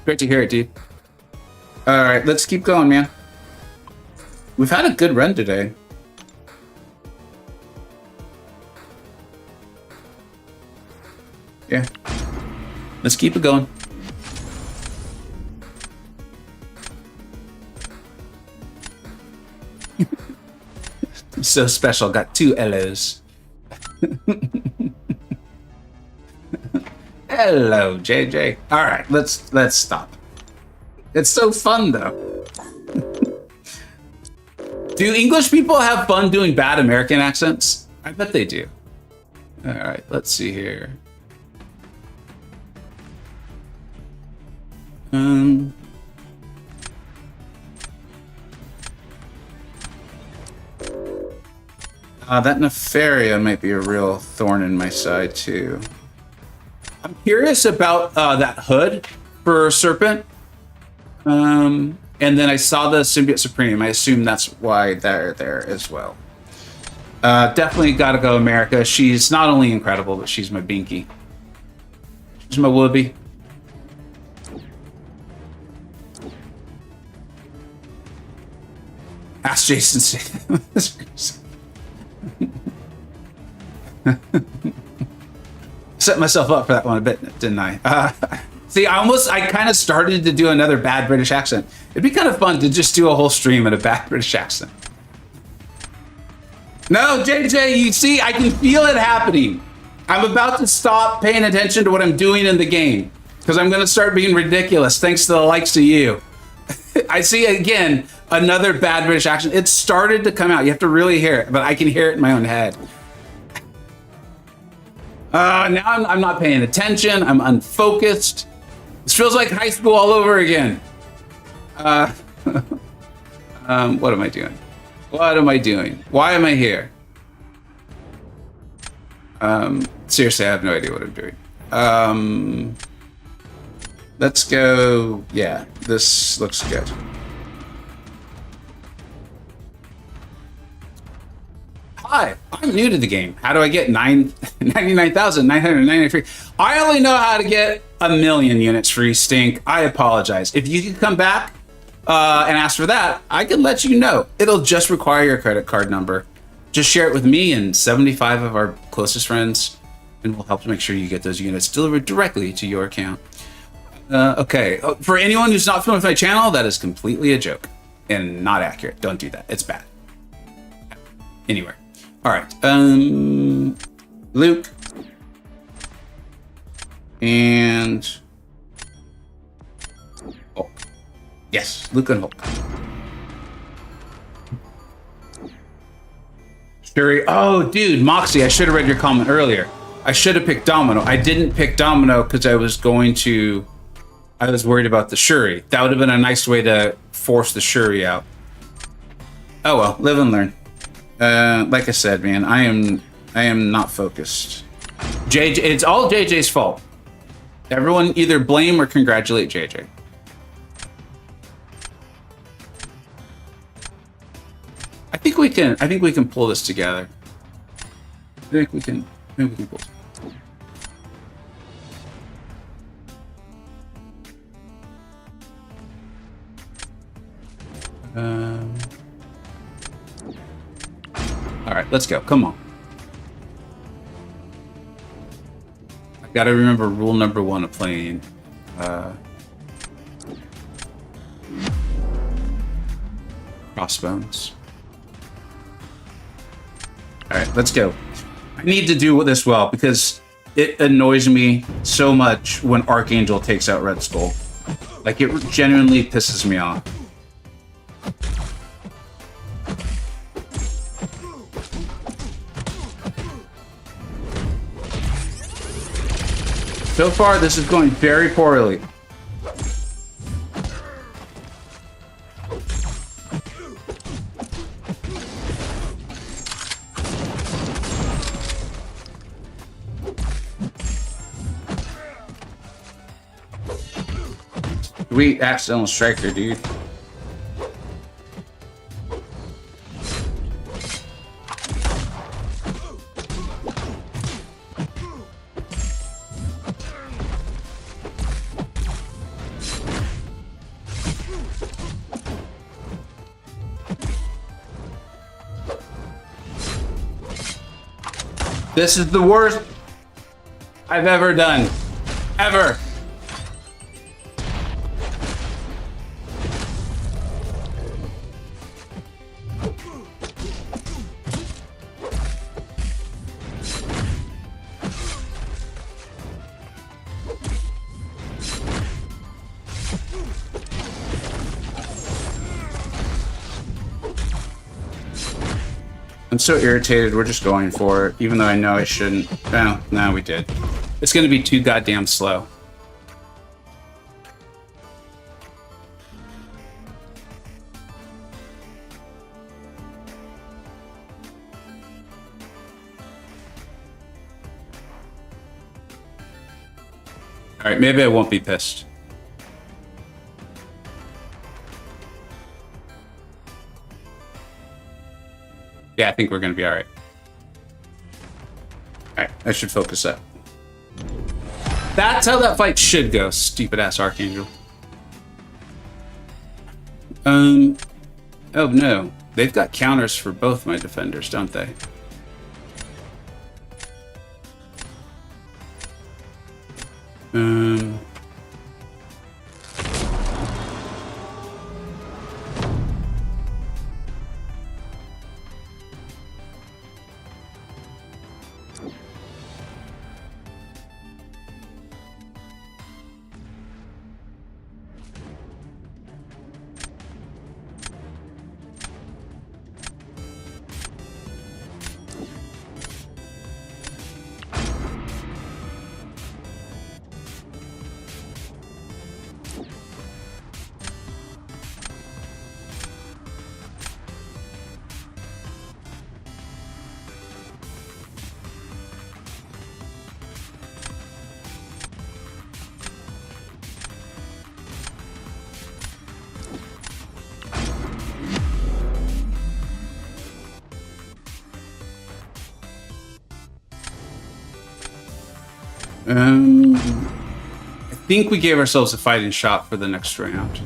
Great to hear it, dude. All right, let's keep going, man. We've had a good run today. Yeah. Let's keep it going. So special. Got 2 L's. Hello, JJ. All right, let's stop. It's so fun though. Do English people have fun doing bad American accents? I bet they do. All right, let's see here. That Nefaria might be a real thorn in my side too. I'm curious about that hood for Serpent. And then I saw the Symbiote Supreme. I assume that's why they're there as well. Definitely gotta go America. She's not only incredible, but she's my binky. She's my whoopee. Ask Jason. Set myself up for that one a bit, didn't I? See, I kind of started to do another bad British accent. It'd be kind of fun to just do a whole stream in a bad British accent. No, JJ, you see, I can feel it happening. I'm about to stop paying attention to what I'm doing in the game because I'm going to start being ridiculous thanks to the likes of you. I see, again, another bad British accent. It started to come out. You have to really hear it, but I can hear it in my own head. Now I'm not paying attention. I'm unfocused. This feels like high school all over again. What am I doing? What am I doing? Why am I here? Seriously, I have no idea what I'm doing. Let's go. Yeah, this looks good. Hi, I'm new to the game. How do I get 99,993? I only know how to get 1,000,000 units free, Stink. I apologize. If you could come back and ask for that, I can let you know. It'll just require your credit card number. Just share it with me and 75 of our closest friends, and we'll help to make sure you get those units delivered directly to your account. Okay, for anyone who's not familiar with my channel, that is completely a joke and not accurate. Don't do that. It's bad. Anyway. All right. Luke. And Hulk. Yes, Luke and Hulk. Shuri. Oh, dude, Moxie, I should have read your comment earlier. I should have picked Domino. I didn't pick Domino because I was worried about the Shuri. That would have been a nice way to force the Shuri out. Oh well, live and learn. Like I said, man, I am not focused. JJ, it's all JJ's fault. Everyone either blame or congratulate JJ. I think we can pull this together. I think we can pull it. All right, let's go. Come on. I gotta remember rule number 1 of playing. Crossbones. All right, let's go. I need to do this well because it annoys me so much when Archangel takes out Red Skull. Like, it genuinely pisses me off. So far, this is going very poorly. Sweet accidental striker, dude. This is the worst I've ever done. Ever. I'm so irritated. We're just going for it, even though I know I shouldn't. Well, no, we did. It's going to be too goddamn slow. All right, maybe I won't be pissed. Yeah, I think we're going to be all right. All right, I should focus up. That's how that fight should go, stupid-ass Archangel. Oh, no. They've got counters for both my defenders, don't they? I think we gave ourselves a fighting shot for the next round.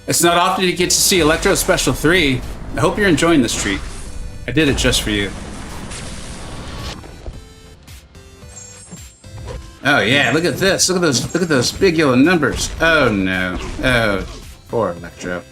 It's not often you get to see Electro Special 3. I hope you're enjoying this treat. I did it just for you. Oh yeah, look at this. Look at those big yellow numbers. Oh no. Oh, poor Electro.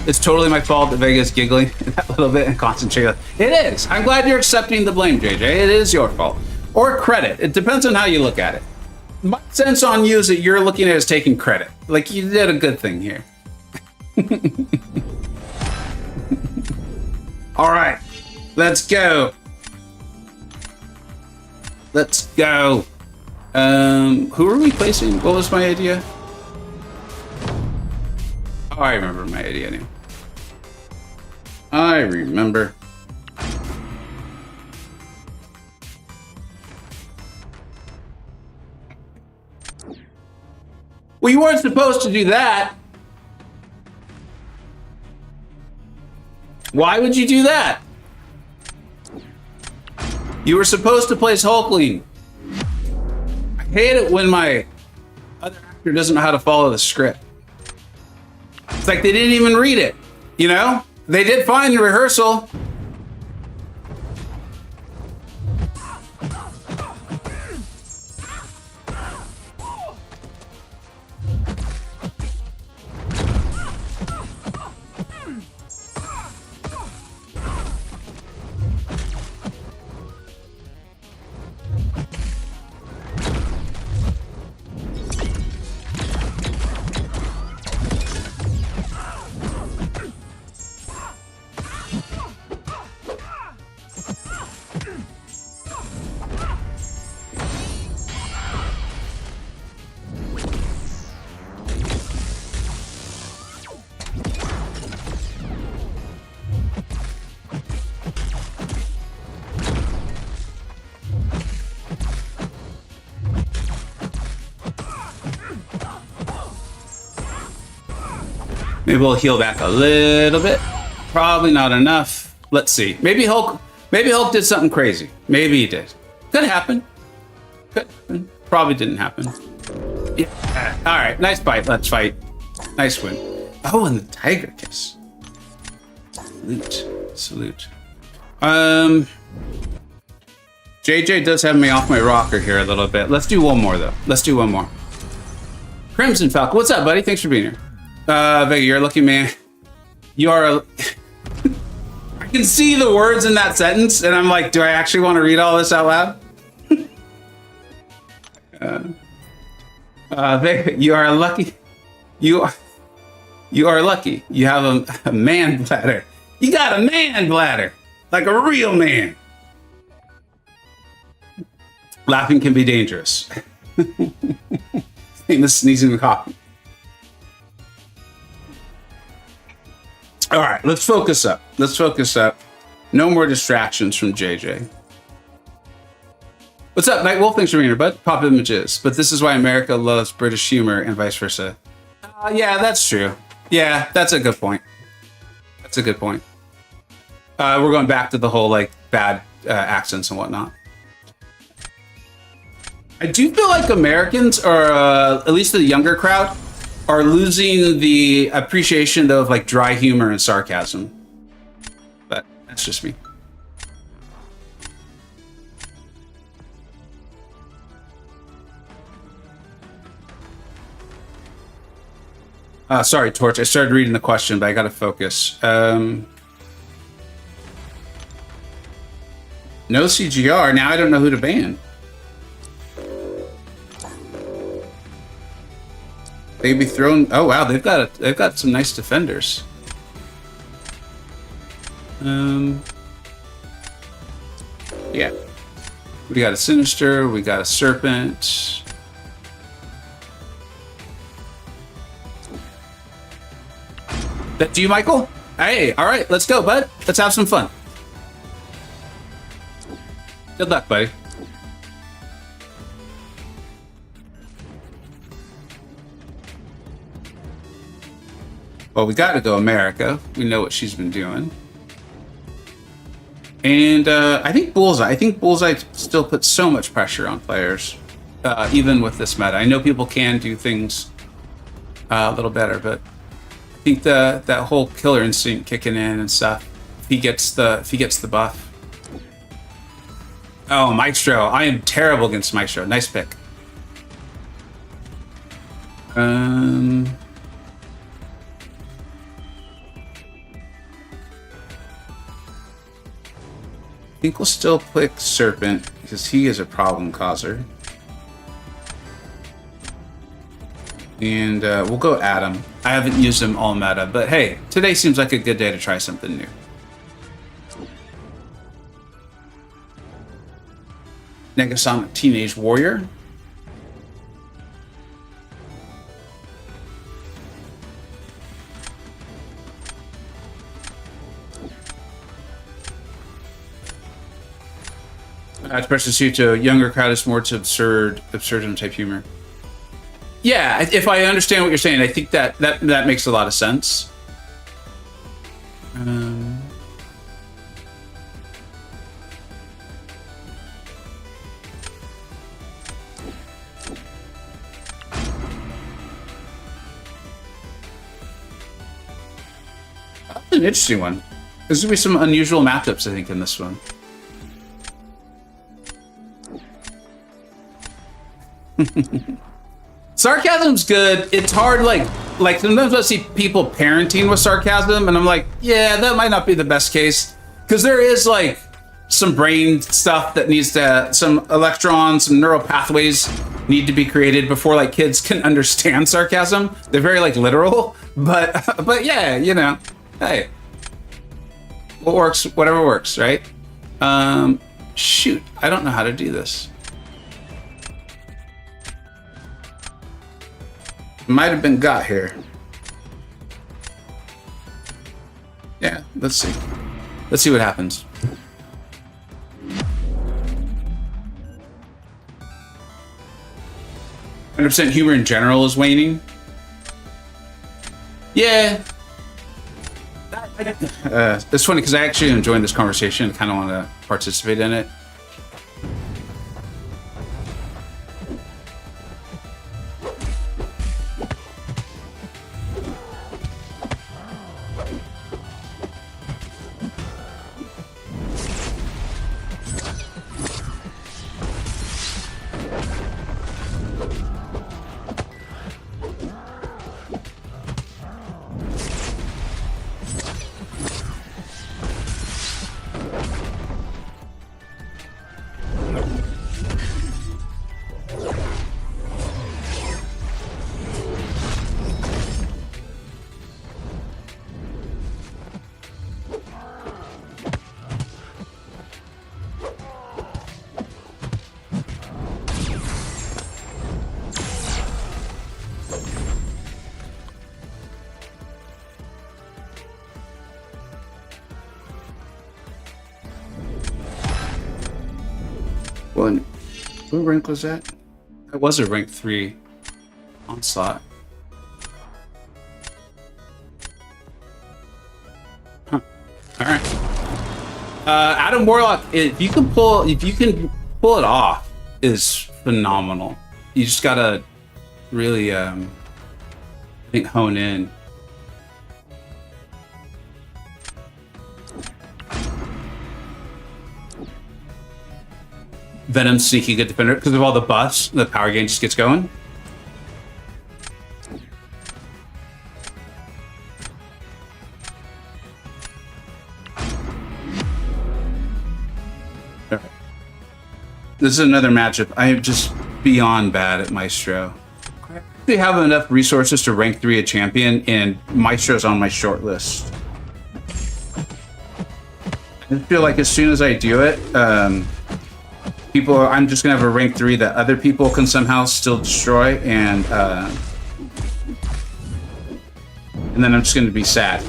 It's totally my fault that Vega's giggling a little bit and concentrating. It is. I'm glad you're accepting the blame, JJ. It is your fault. Or credit. It depends on how you look at it. My sense on you is that you're looking at it as taking credit. Like, you did a good thing here. All right. Let's go. Let's go. Who are we placing? What was my idea? Oh, I remember my idea now. I remember. Well, you weren't supposed to do that. Why would you do that? You were supposed to place Hulkling. I hate it when my other actor doesn't know how to follow the script. It's like they didn't even read it, you know? They did fine in rehearsal. Maybe we'll heal back a little bit. Probably not enough. Let's see. Maybe Hulk did something crazy. Maybe he did. Could happen. Could happen. Probably didn't happen. Yeah. All right. Nice fight. Let's fight. Nice win. Oh, and the Tiger Kiss. Salute. JJ does have me off my rocker here a little bit. Let's do one more though. Let's do one more. Crimson Falcon. What's up, buddy? Thanks for being here. Vega, you're a lucky man. You are a... I can see the words in that sentence, and I'm like, do I actually want to read all this out loud? Vega, you are lucky. You are lucky. You have a man bladder. You got a man bladder, like a real man. Laughing can be dangerous. Famous sneezing and coughing. All right, let's focus up. Let's focus up. No more distractions from JJ. What's up, Nightwolf? Thanks for being here, bud. Pop images. But this is why America loves British humor and vice versa. Yeah, that's true. Yeah, that's a good point. That's a good point. We're going back to the whole, like, bad accents and whatnot. I do feel like Americans, or at least the younger crowd, are losing the appreciation of like dry humor and sarcasm. But that's just me. Sorry, Torch. I started reading the question, but I gotta focus. No CGR. Now I don't know who to ban. They'd be thrown. Oh wow, they've got some nice defenders. Yeah, we got a Sinister, we got a Serpent. That to you, Michael? Hey, all right, let's go, bud. Let's have some fun. Good luck, buddy. Well, we got to go America. We know what she's been doing. And I think Bullseye. I think Bullseye still puts so much pressure on players, even with this meta. I know people can do things a little better, but I think that whole killer instinct kicking in and stuff. If he gets the buff. Oh, Maestro! I am terrible against Maestro. Nice pick. I think we'll still pick Serpent because he is a problem causer. And we'll go Adam. I haven't used him all meta, but hey, today seems like a good day to try something new. Negasonic Teenage Warrior. Expression suit to a younger crowd is more to absurdum type humor. Yeah, if I understand what you're saying, I think that makes a lot of sense. That's an interesting one. There's gonna be some unusual matchups, I think, in this one. Sarcasm's good. It's hard, like sometimes I see people parenting with sarcasm, and I'm like, yeah, that might not be the best case, because there is like some brain stuff that needs to, some electrons, some neural pathways need to be created before like kids can understand sarcasm. They're very like literal, but yeah, you know, hey, what works, whatever works, right? Shoot, I don't know how to do this. Might have been got here. Yeah, let's see. Let's see what happens. %, humor in general is waning. Yeah. It's funny because I actually am enjoying this conversation and kind of want to participate in it. What rank was that? That was a rank 3 onslaught. Huh. All right. Adam Warlock, if you can pull it off, is phenomenal. You just gotta really, I think, hone in. Venom, sneaky good defender because of all the buffs. The power gain just gets going. Right. This is another matchup. I am just beyond bad at Maestro. They have enough resources to rank 3 a champion, and Maestro's on my short list. I feel like as soon as I do it, I'm just gonna have a rank 3 that other people can somehow still destroy, and then I'm just gonna be sad.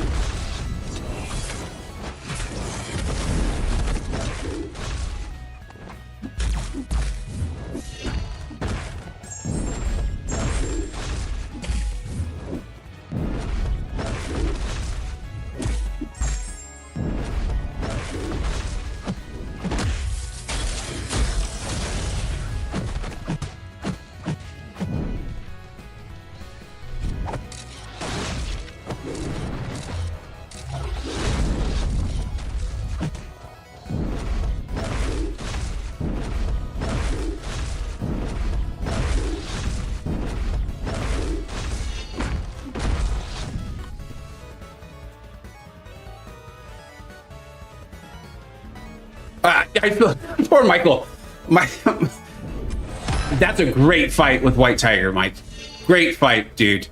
I feel poor Michael. My that's a great fight with White Tiger, Mike. Great fight, dude.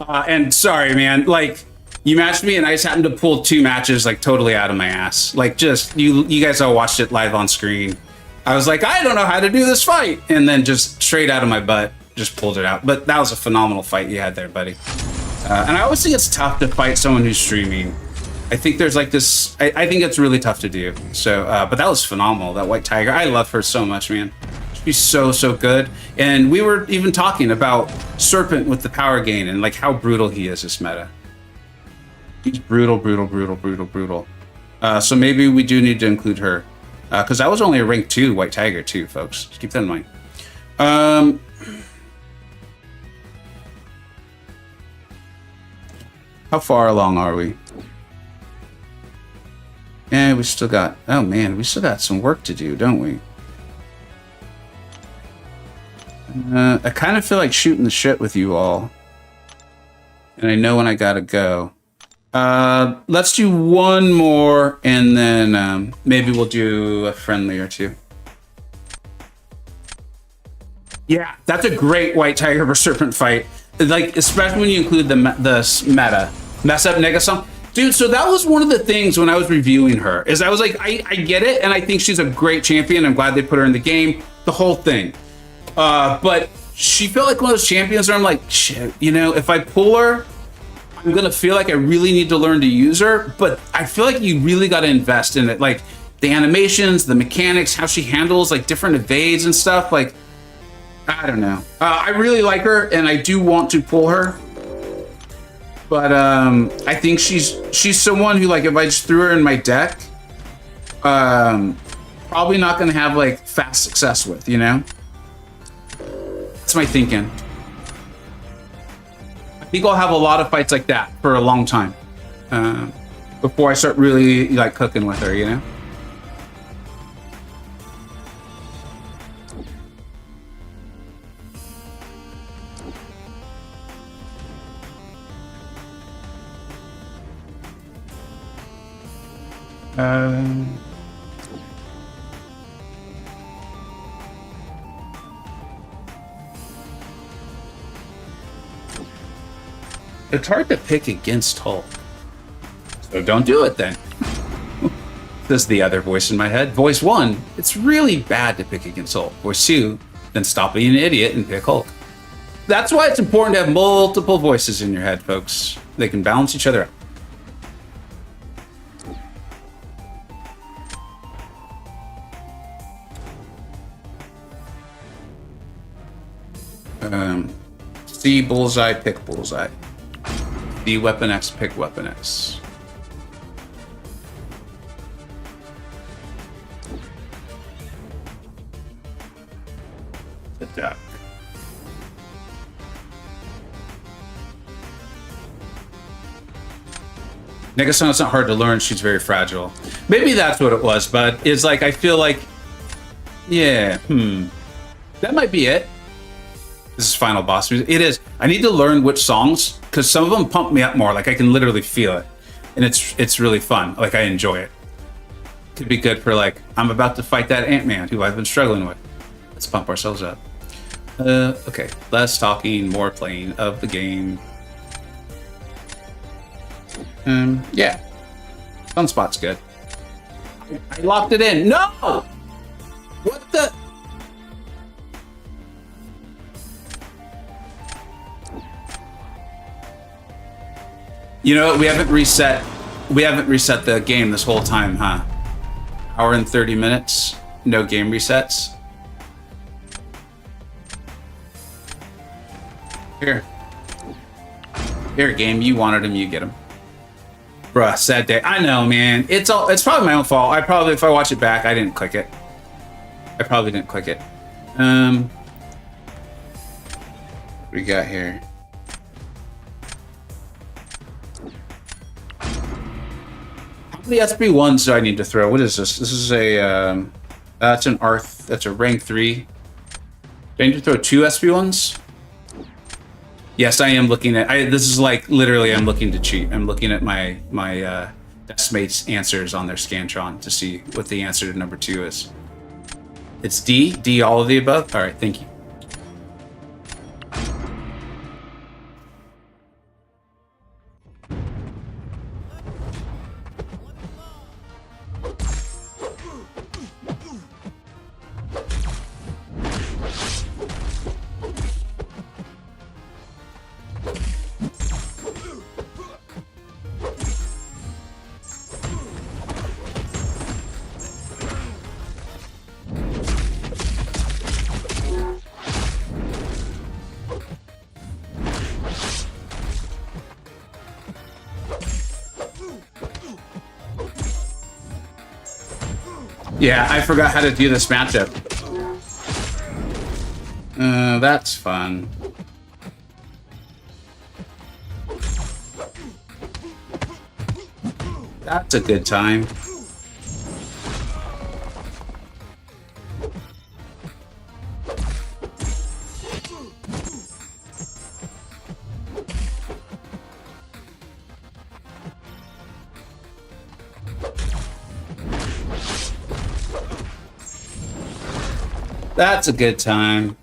And sorry, man. Like you matched me, and I just happened to pull 2 matches like totally out of my ass. Like just you guys all watched it live on screen. I was like, I don't know how to do this fight, and then just straight out of my butt, just pulled it out. But that was a phenomenal fight you had there, buddy. And I always think it's tough to fight someone who's streaming. I think there's like this. I think it's really tough to do. So, but that was phenomenal. That White Tiger, I love her so much, man. She's so good. And we were even talking about Serpent with the power gain and like how brutal he is this meta. He's brutal. So maybe we do need to include her. Because that was only a rank 2 White Tiger too, folks. Just keep that in mind. How far along are we? Yeah, we still got... Oh man, we still got some work to do, don't we? I kind of feel like shooting the shit with you all. And I know when I gotta go. Let's do one more, and then maybe we'll do a friendly or 2. Yeah, that's a great White Tiger versus Serpent fight. Like, especially when you include the meta. Mess up Negasong. Dude, so that was one of the things when I was reviewing her, is I was like, I get it, and I think she's a great champion. I'm glad they put her in the game. The whole thing. But she felt like one of those champions where I'm like, shit, you know, if I pull her, I'm gonna feel like I really need to learn to use her, but I feel like you really got to invest in it, like the animations, the mechanics, how she handles like different evades and stuff. Like, I don't know. I really like her, and I do want to pull her, but I think she's someone who, like, if I just threw her in my deck, probably not gonna have like fast success with, you know. That's my thinking. I think I'll have a lot of fights like that for a long time before I start really like cooking with her, you know? It's hard to pick against Hulk. So don't do it then. Says the other voice in my head. Voice 1, it's really bad to pick against Hulk. Voice 2, then stop being an idiot and pick Hulk. That's why it's important to have multiple voices in your head, folks. They can balance each other out. See bullseye, pick bullseye. See weapon X, pick weapon X. The duck. Negasong, it's not hard to learn. She's very fragile. Maybe that's what it was, but it's like, I feel like, yeah, that might be it. This is final boss music. It is. I need to learn which songs, because some of them pump me up more. Like, I can literally feel it, and it's really fun. Like, I enjoy it. Could be good for, like, I'm about to fight that Ant-Man who I've been struggling with. Let's pump ourselves up. Okay, less talking, more playing of the game. Yeah, Sunspot's good. I locked it in. No, what the? You know, we haven't reset the game this whole time, huh? Hour and 30 minutes, no game resets. Here, game. You wanted him, you get him. Bruh, sad day. I know, man. It's probably my own fault. If I watch it back, I didn't click it. What we got here? How many SB1s do I need to throw? What is this? This is a that's a rank 3. Do I need to throw 2 SB1s? Yes, I am looking at. This is like literally. I'm looking to cheat. I'm looking at my Decimates answers on their Scantron to see what the answer to number 2 is. It's D? D, all of the above? All right, thank you. Yeah, I forgot how to do this matchup. That's fun. That's a good time. That's a good time.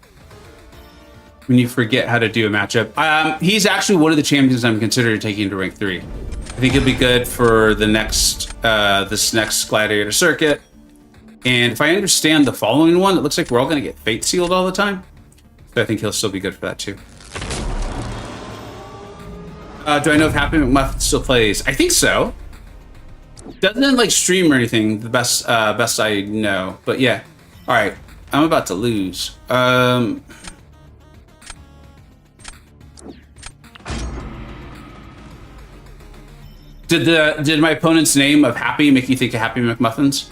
When you forget how to do a matchup. He's actually one of the champions I'm considering taking to rank 3. I think he'll be good for the next, this next Gladiator circuit. And if I understand the following one, it looks like we're all going to get fate sealed all the time. So I think he'll still be good for that too. Do I know if Happy McMuffin still plays? I think so. Doesn't like stream or anything. The best I know. But yeah. All right. I'm about to lose. Did my opponent's name of Happy make you think of Happy McMuffins?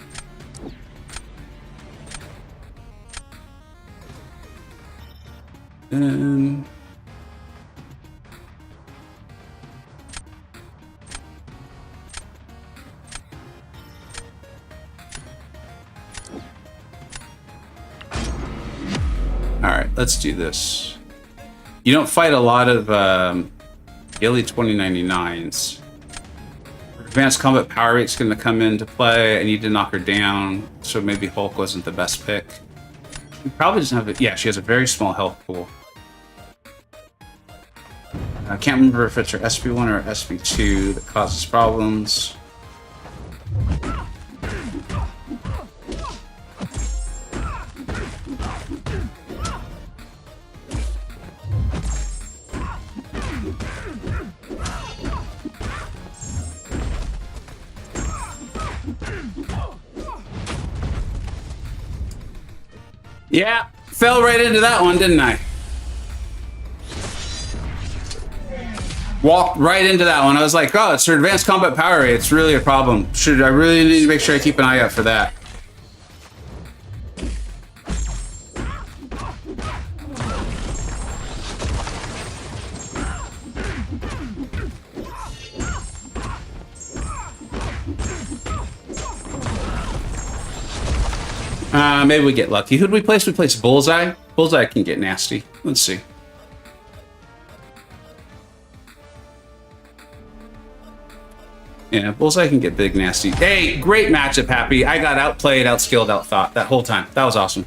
All right, let's do this. You don't fight a lot of daily 2099s. Advanced combat power rate's going to come into play. I need to knock her down, so maybe Hulk wasn't the best pick. She probably doesn't have it. Yeah, she has a very small health pool. I can't remember if it's her SP1 or SP2 that causes problems. Yeah, fell right into that one, didn't I? Walked right into that one. I was like, oh, it's her advanced combat power rate. It's really a problem. I really need to make sure I keep an eye out for that. Maybe we get lucky. Who'd we place? We place Bullseye. Bullseye can get nasty. Let's see. Yeah, Bullseye can get big nasty. Hey, great matchup, Happy. I got outplayed, outskilled, outthought that whole time. That was awesome.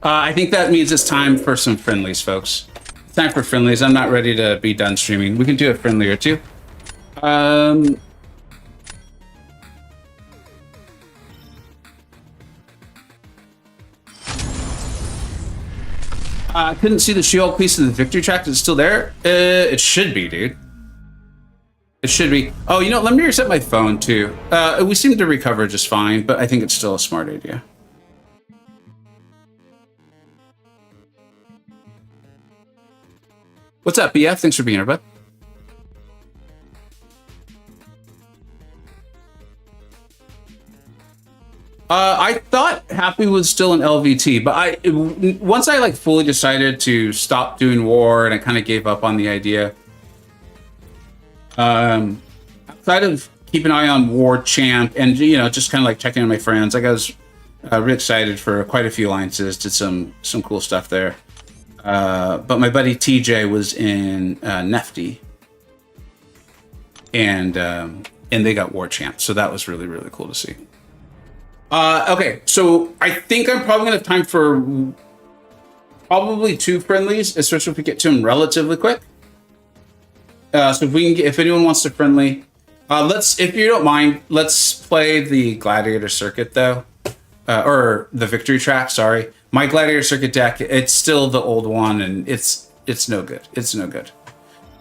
I think that means it's time for some friendlies, folks. It's time for friendlies. I'm not ready to be done streaming. We can do a friendly or two. I couldn't see the She-Hulk piece of the victory track. Is it still there? It should be, dude. It should be. Oh, you know, let me reset my phone, too. We seem to recover just fine, but I think it's still a smart idea. What's up, BF? Thanks for being here, bud. I thought Happy was still an LVT, but once I like fully decided to stop doing war and I kind of gave up on the idea. Outside of keep an eye on War Champ and, you know, just kind of like checking on my friends, like I was really excited for quite a few alliances, did some cool stuff there. But my buddy TJ was in Nefty. And and they got War Champ. So that was really, really cool to see. Okay, so I think I'm probably gonna have time for probably 2 friendlies, especially if we get to them relatively quick. So if we can get, if anyone wants to friendly, if you don't mind, let's play the Gladiator Circuit though, or the Victory Track. Sorry, my Gladiator Circuit deck. It's still the old one, and it's no good. It's no good.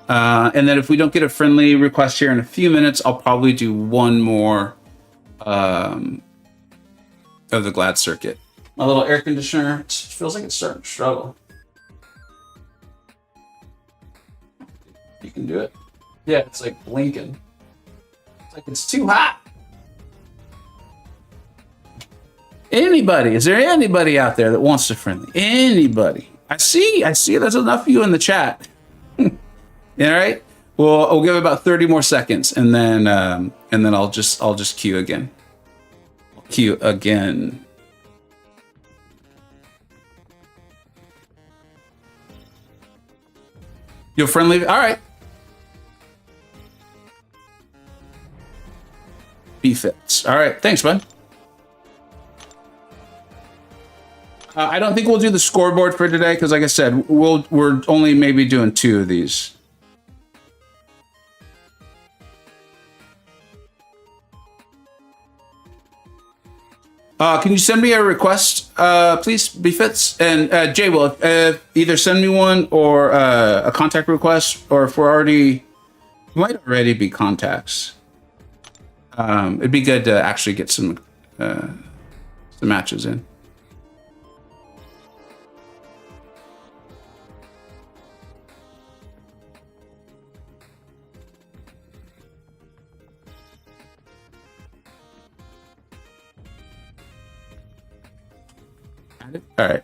And then if we don't get a friendly request here in a few minutes, I'll probably do one more of the Glad Circuit. My little air conditioner feels like it's starting to struggle. You can do it. Yeah, it's like blinking. It's like it's too hot. Anybody? Is there anybody out there that wants to friendly? Anybody? I see. There's enough of you in the chat. All right. Well, I'll give it about 30 more seconds, and then I'll just queue again. Queue again. You're friendly. All right. B-Fits. All right. Thanks, bud. I don't think we'll do the scoreboard for today because, like I said, we're only maybe doing 2 of these. Can you send me a request, please, B-Fits? And Jay will either send me one or a contact request, or if we're already, might already be contacts. It'd be good to actually get some matches in. All right.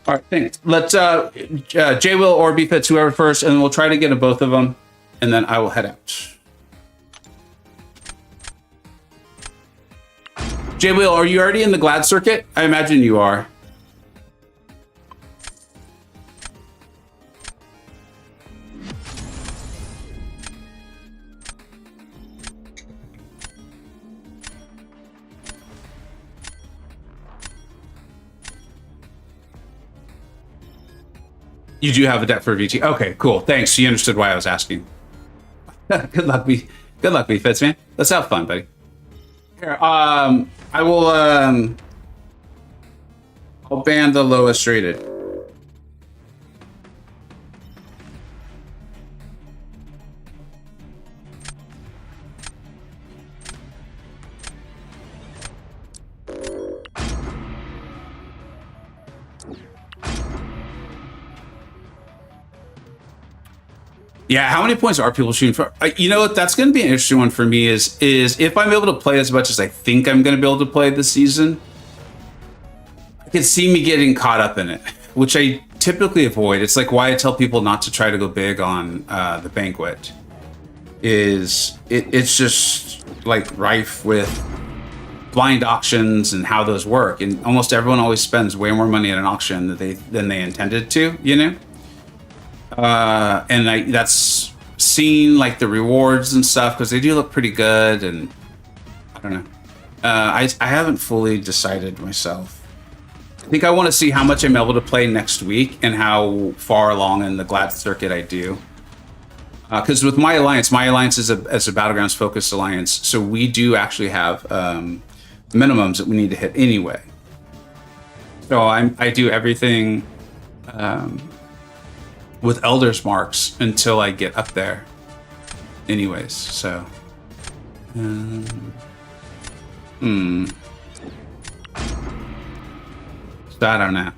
All right, thanks. Let's J Will or B-Fits, whoever first, and we'll try to get a both of them, and then I will head out. J Will, are you already in the Glad Circuit? I imagine you are. You do have a deck for VT. Okay, cool. Thanks. You understood why I was asking. Good luck, B-Fits, man. Let's have fun, buddy. Here, I will. I'll ban the lowest rated. Yeah, how many points are people shooting for? You know what? That's going to be an interesting one for me. Is if I'm able to play as much as I think I'm going to be able to play this season, I can see me getting caught up in it, which I typically avoid. It's like why I tell people not to try to go big on the banquet. It's just like rife with blind auctions and how those work, and almost everyone always spends way more money at an auction than they intended to. You know. And that's seen like the rewards and stuff because they do look pretty good, and I don't know. I haven't fully decided myself. I think I want to see how much I'm able to play next week and how far along in the Glad Circuit I do. Because with my alliance is a Battlegrounds focused alliance, so we do actually have minimums that we need to hit anyway. So I do everything. With Elder's Marks until I get up there. Anyways, so. So I don't know.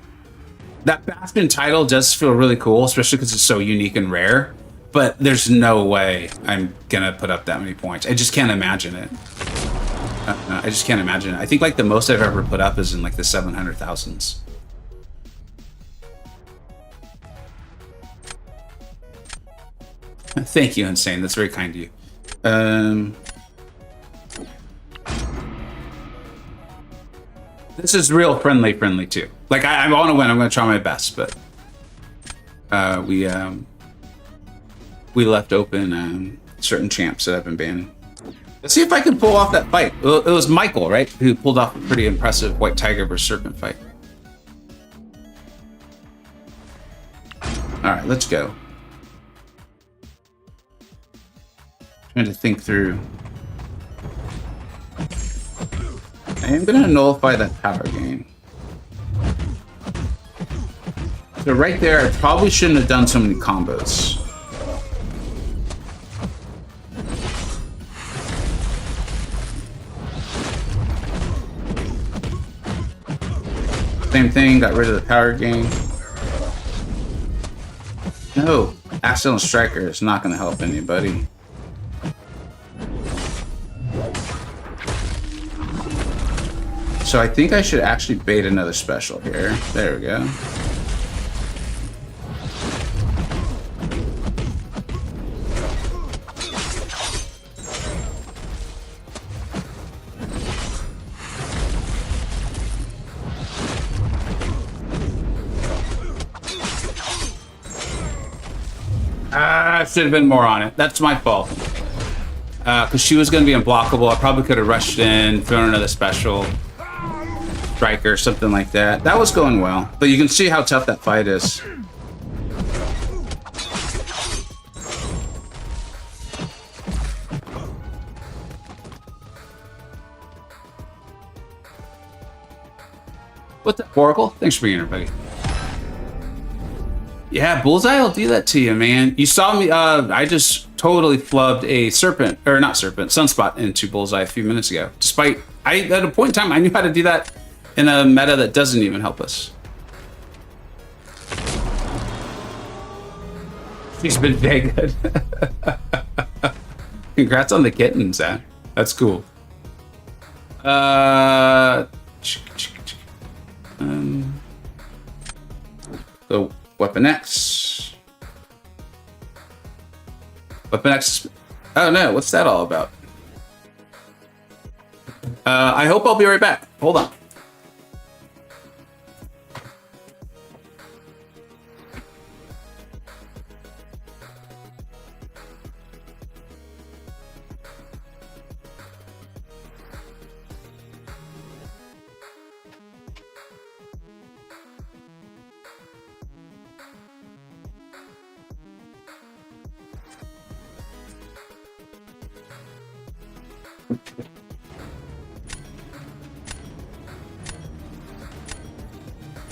That Bastion title does feel really cool, especially because it's so unique and rare, but there's no way I'm gonna put up that many points. I just can't imagine it. I just can't imagine it. I think like the most I've ever put up is in like the 700,000s. Thank you, Insane. That's very kind of you. This is real friendly too. Like I want to win. I'm going to try my best, but we left open certain champs that have been banned. Let's see if I can pull off that fight. It was Michael, right, who pulled off a pretty impressive White Tiger versus Serpent fight. All right, let's go. Trying to think through. I am going to nullify that power gain. So right there, I probably shouldn't have done so many combos. Same thing, got rid of the power gain. No, Accidental Striker is not going to help anybody. So I think I should actually bait another special here. There we go. I should have been more on it. That's my fault. Because she was going to be unblockable. I probably could have rushed in, thrown another special. Striker, something like that. That was going well. But you can see how tough that fight is. What the? Oracle? Thanks for being here, buddy. Yeah, Bullseye will do that to you, man. You saw me, I just totally flubbed a serpent, or not serpent, Sunspot into Bullseye a few minutes ago. Despite, at a point in time, I knew how to do that in a meta that doesn't even help us. She's been very good. Congrats on the kittens, Zach. That's cool. So Weapon X. Weapon X. Oh no, what's that all about? I hope I'll be right back. Hold on.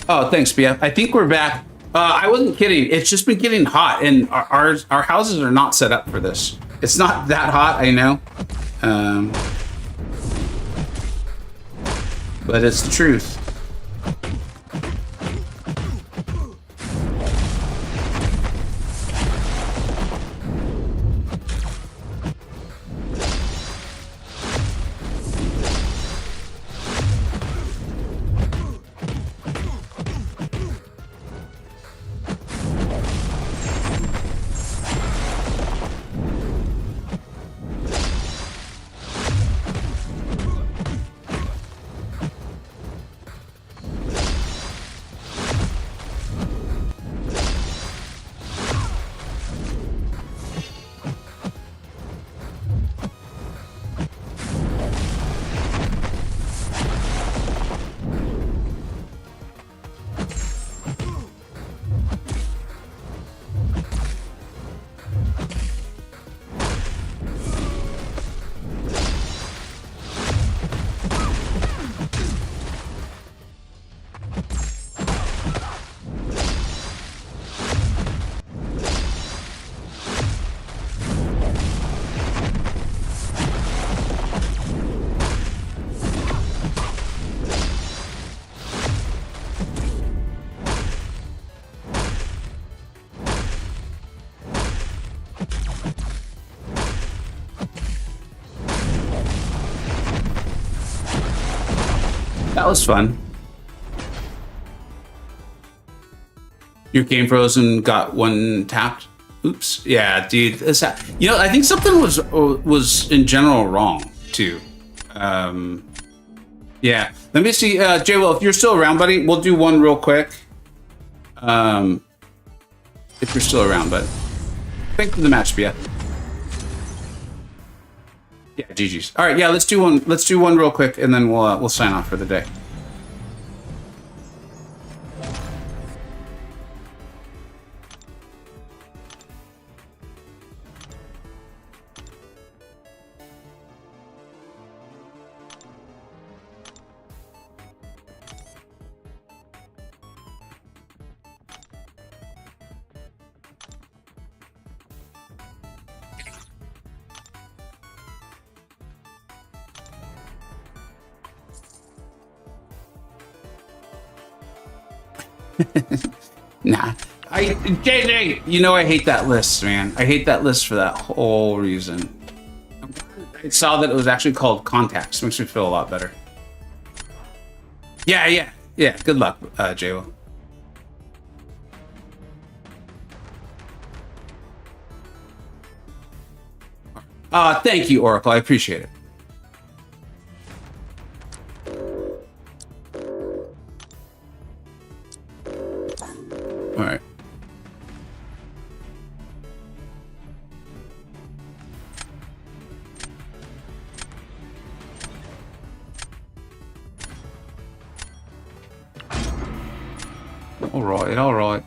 Oh, thanks, BF. I think we're back. I wasn't kidding. It's just been getting hot, and our houses are not set up for this. It's not that hot, I know. But it's the truth. That was fun. Your game frozen, got one tapped. Oops. Yeah, dude. You know, I think something was in general wrong too. Yeah. Let me see, Jay. Well, if you're still around, buddy, we'll do one real quick. If you're still around, but thanks for the match, Bia. Yeah, GG's. All right, yeah, let's do one. Let's do one real quick, and then we'll sign off for the day. Nah, JJ, you know I hate that list, man. I hate that list for that whole reason. I saw that it was actually called contacts. Makes me feel a lot better. Yeah. Good luck, JWo. Thank you, Oracle. I appreciate it. All right. All right.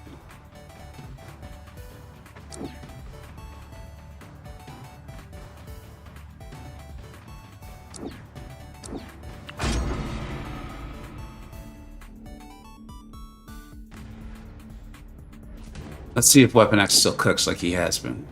Let's see if Weapon X still cooks like he has been.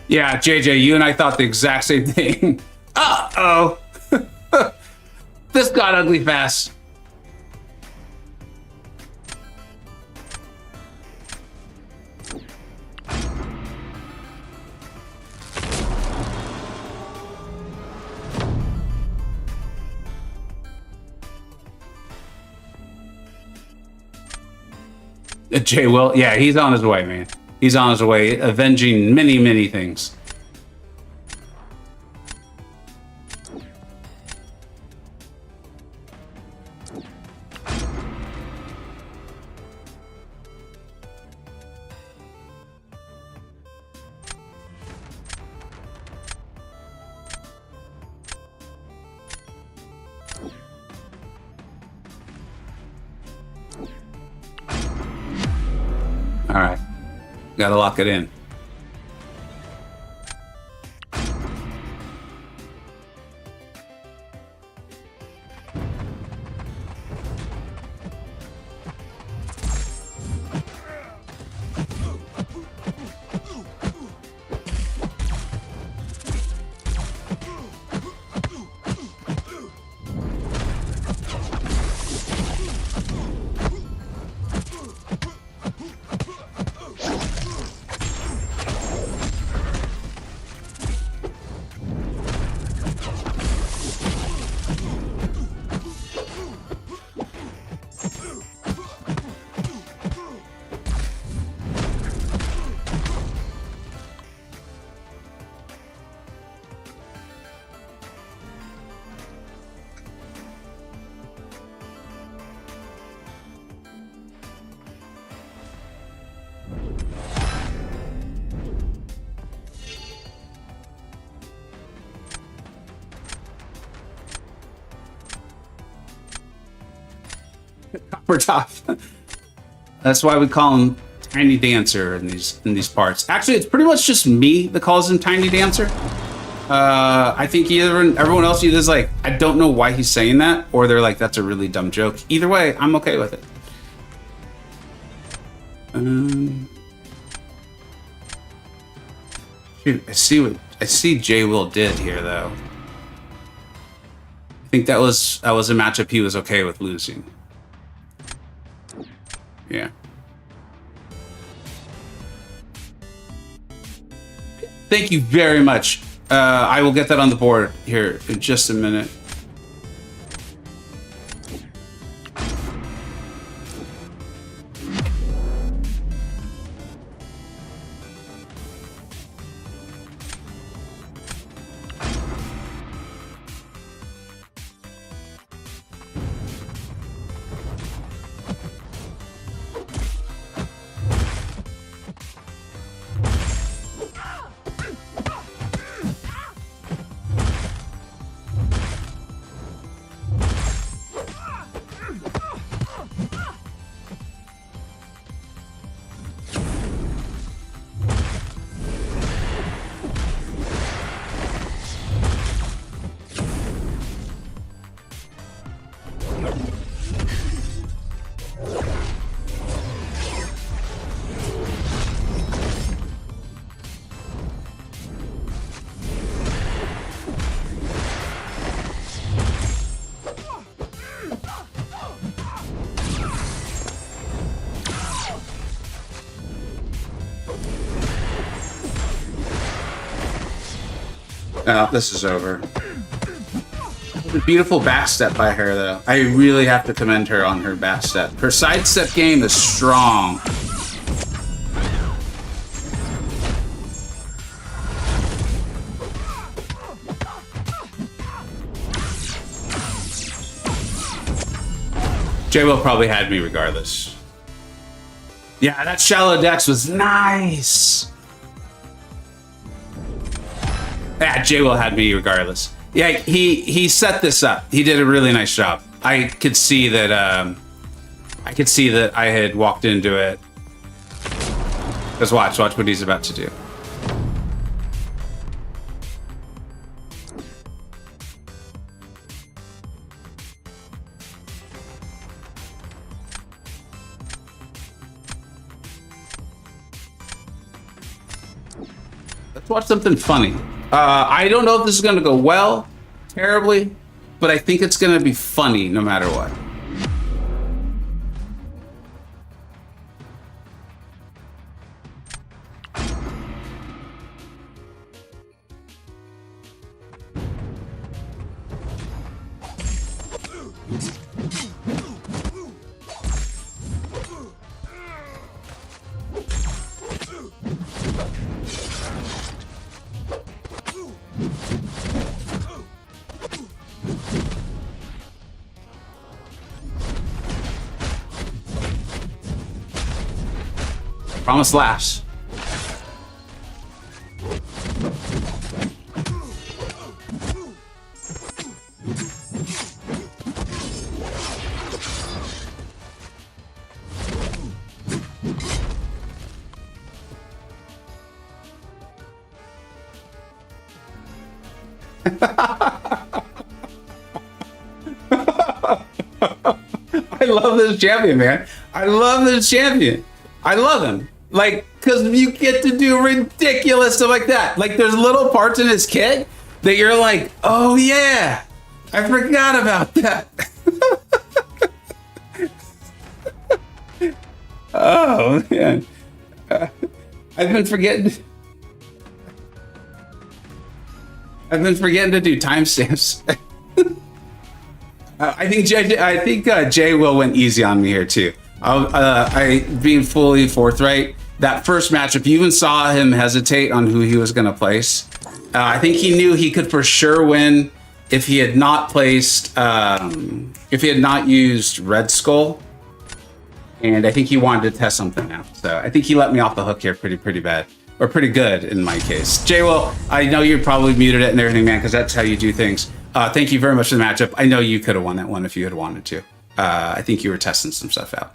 Yeah, JJ, you and I thought the exact same thing. Uh-oh. This got ugly fast. Jay Will, yeah, he's on his way, man. He's on his way, avenging many, many things. All right. Gotta lock it in. Copper top. That's why we call him Tiny Dancer in these parts. Actually, it's pretty much just me that calls him Tiny Dancer. I think everyone else either is like, I don't know why he's saying that, or they're like, that's a really dumb joke. Either way, I'm okay with it. Shoot, I see J Will did here though. I think that was a matchup he was okay with losing. Yeah. Thank you very much. I will get that on the board here in just a minute. Oh, this is over. A beautiful backstep by her, though. I really have to commend her on her backstep. Her sidestep game is strong. J-Will probably had me regardless. Yeah, that shallow dex was nice. Yeah, J-Will had me regardless. Yeah, he set this up. He did a really nice job. I could see that I had walked into it. Just watch what he's about to do. Let's watch something funny. I don't know if this is going to go well, terribly, but I think it's going to be funny no matter what. Promise laughs. I love this champion, man. I love this champion. I love him. Like, because you get to do ridiculous stuff like that. Like, there's little parts in his kit that you're like, oh yeah, I forgot about that. Oh, man. I've been forgetting to do timestamps. I think Jay will went easy on me here too. I being fully forthright. That first matchup, you even saw him hesitate on who he was going to place. I think he knew he could for sure win if he had not placed, if he had not used Red Skull. And I think he wanted to test something out. So I think he let me off the hook here pretty bad. Or pretty good in my case. J-Will, I know you probably muted it and everything, man, because that's how you do things. Thank you very much for the matchup. I know you could have won that one if you had wanted to. I think you were testing some stuff out.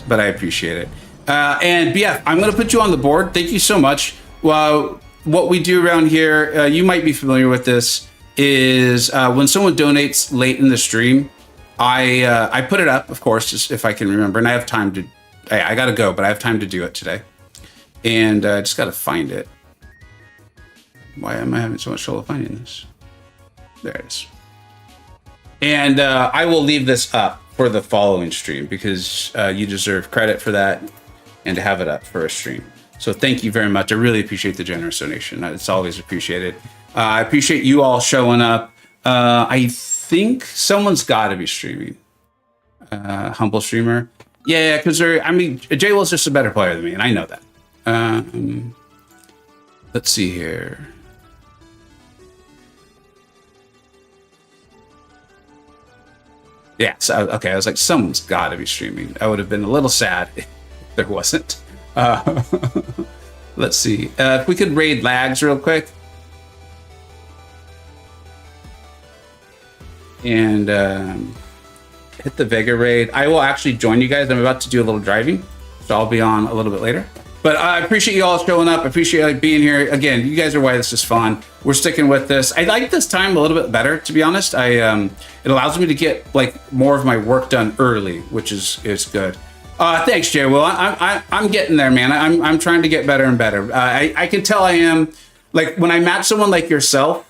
But I appreciate it. And BF, I'm going to put you on the board. Thank you so much. Well, what we do around here, you might be familiar with this, is when someone donates late in the stream, I put it up, of course, just if I can remember. And I have time to, I got to go, but I have time to do it today. And I just got to find it. Why am I having so much trouble finding this? There it is. And I will leave this up for the following stream because you deserve credit for that and to have it up for a stream. So thank you very much. I really appreciate the generous donation. It's always appreciated. I appreciate you all showing up. I think someone's got to be streaming. Humble streamer. Yeah, because Jay Will's just a better player than me, and I know that. Let's see here. Yeah, so, okay, I was like, someone's got to be streaming. I would have been a little sad if there wasn't. Let's see. If we could raid Lags real quick. And hit the Vega raid. I will actually join you guys. I'm about to do a little driving, so I'll be on a little bit later. But I appreciate you all showing up. I appreciate being here. Again, you guys are why this is fun. We're sticking with this. I like this time a little bit better, to be honest. It allows me to get like more of my work done early, which is good. Thanks, Jay. Well, I'm getting there, man. I'm trying to get better and better. I can tell I am. Like when I match someone like yourself,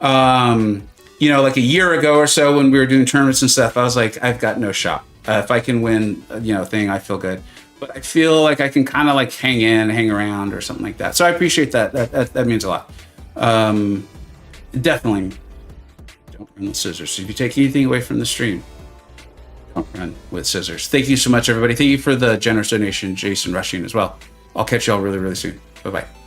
you know, like a year ago or so when we were doing tournaments and stuff, I was like, I've got no shot. If I can win, thing, I feel good. But I feel like I can kind of like hang around or something like that. So I appreciate that. That means a lot. Definitely don't run with scissors. So if you take anything away from the stream, don't run with scissors. Thank you so much, everybody. Thank you for the generous donation, Jason Rushing as well. I'll catch you all really, really soon. Bye-bye.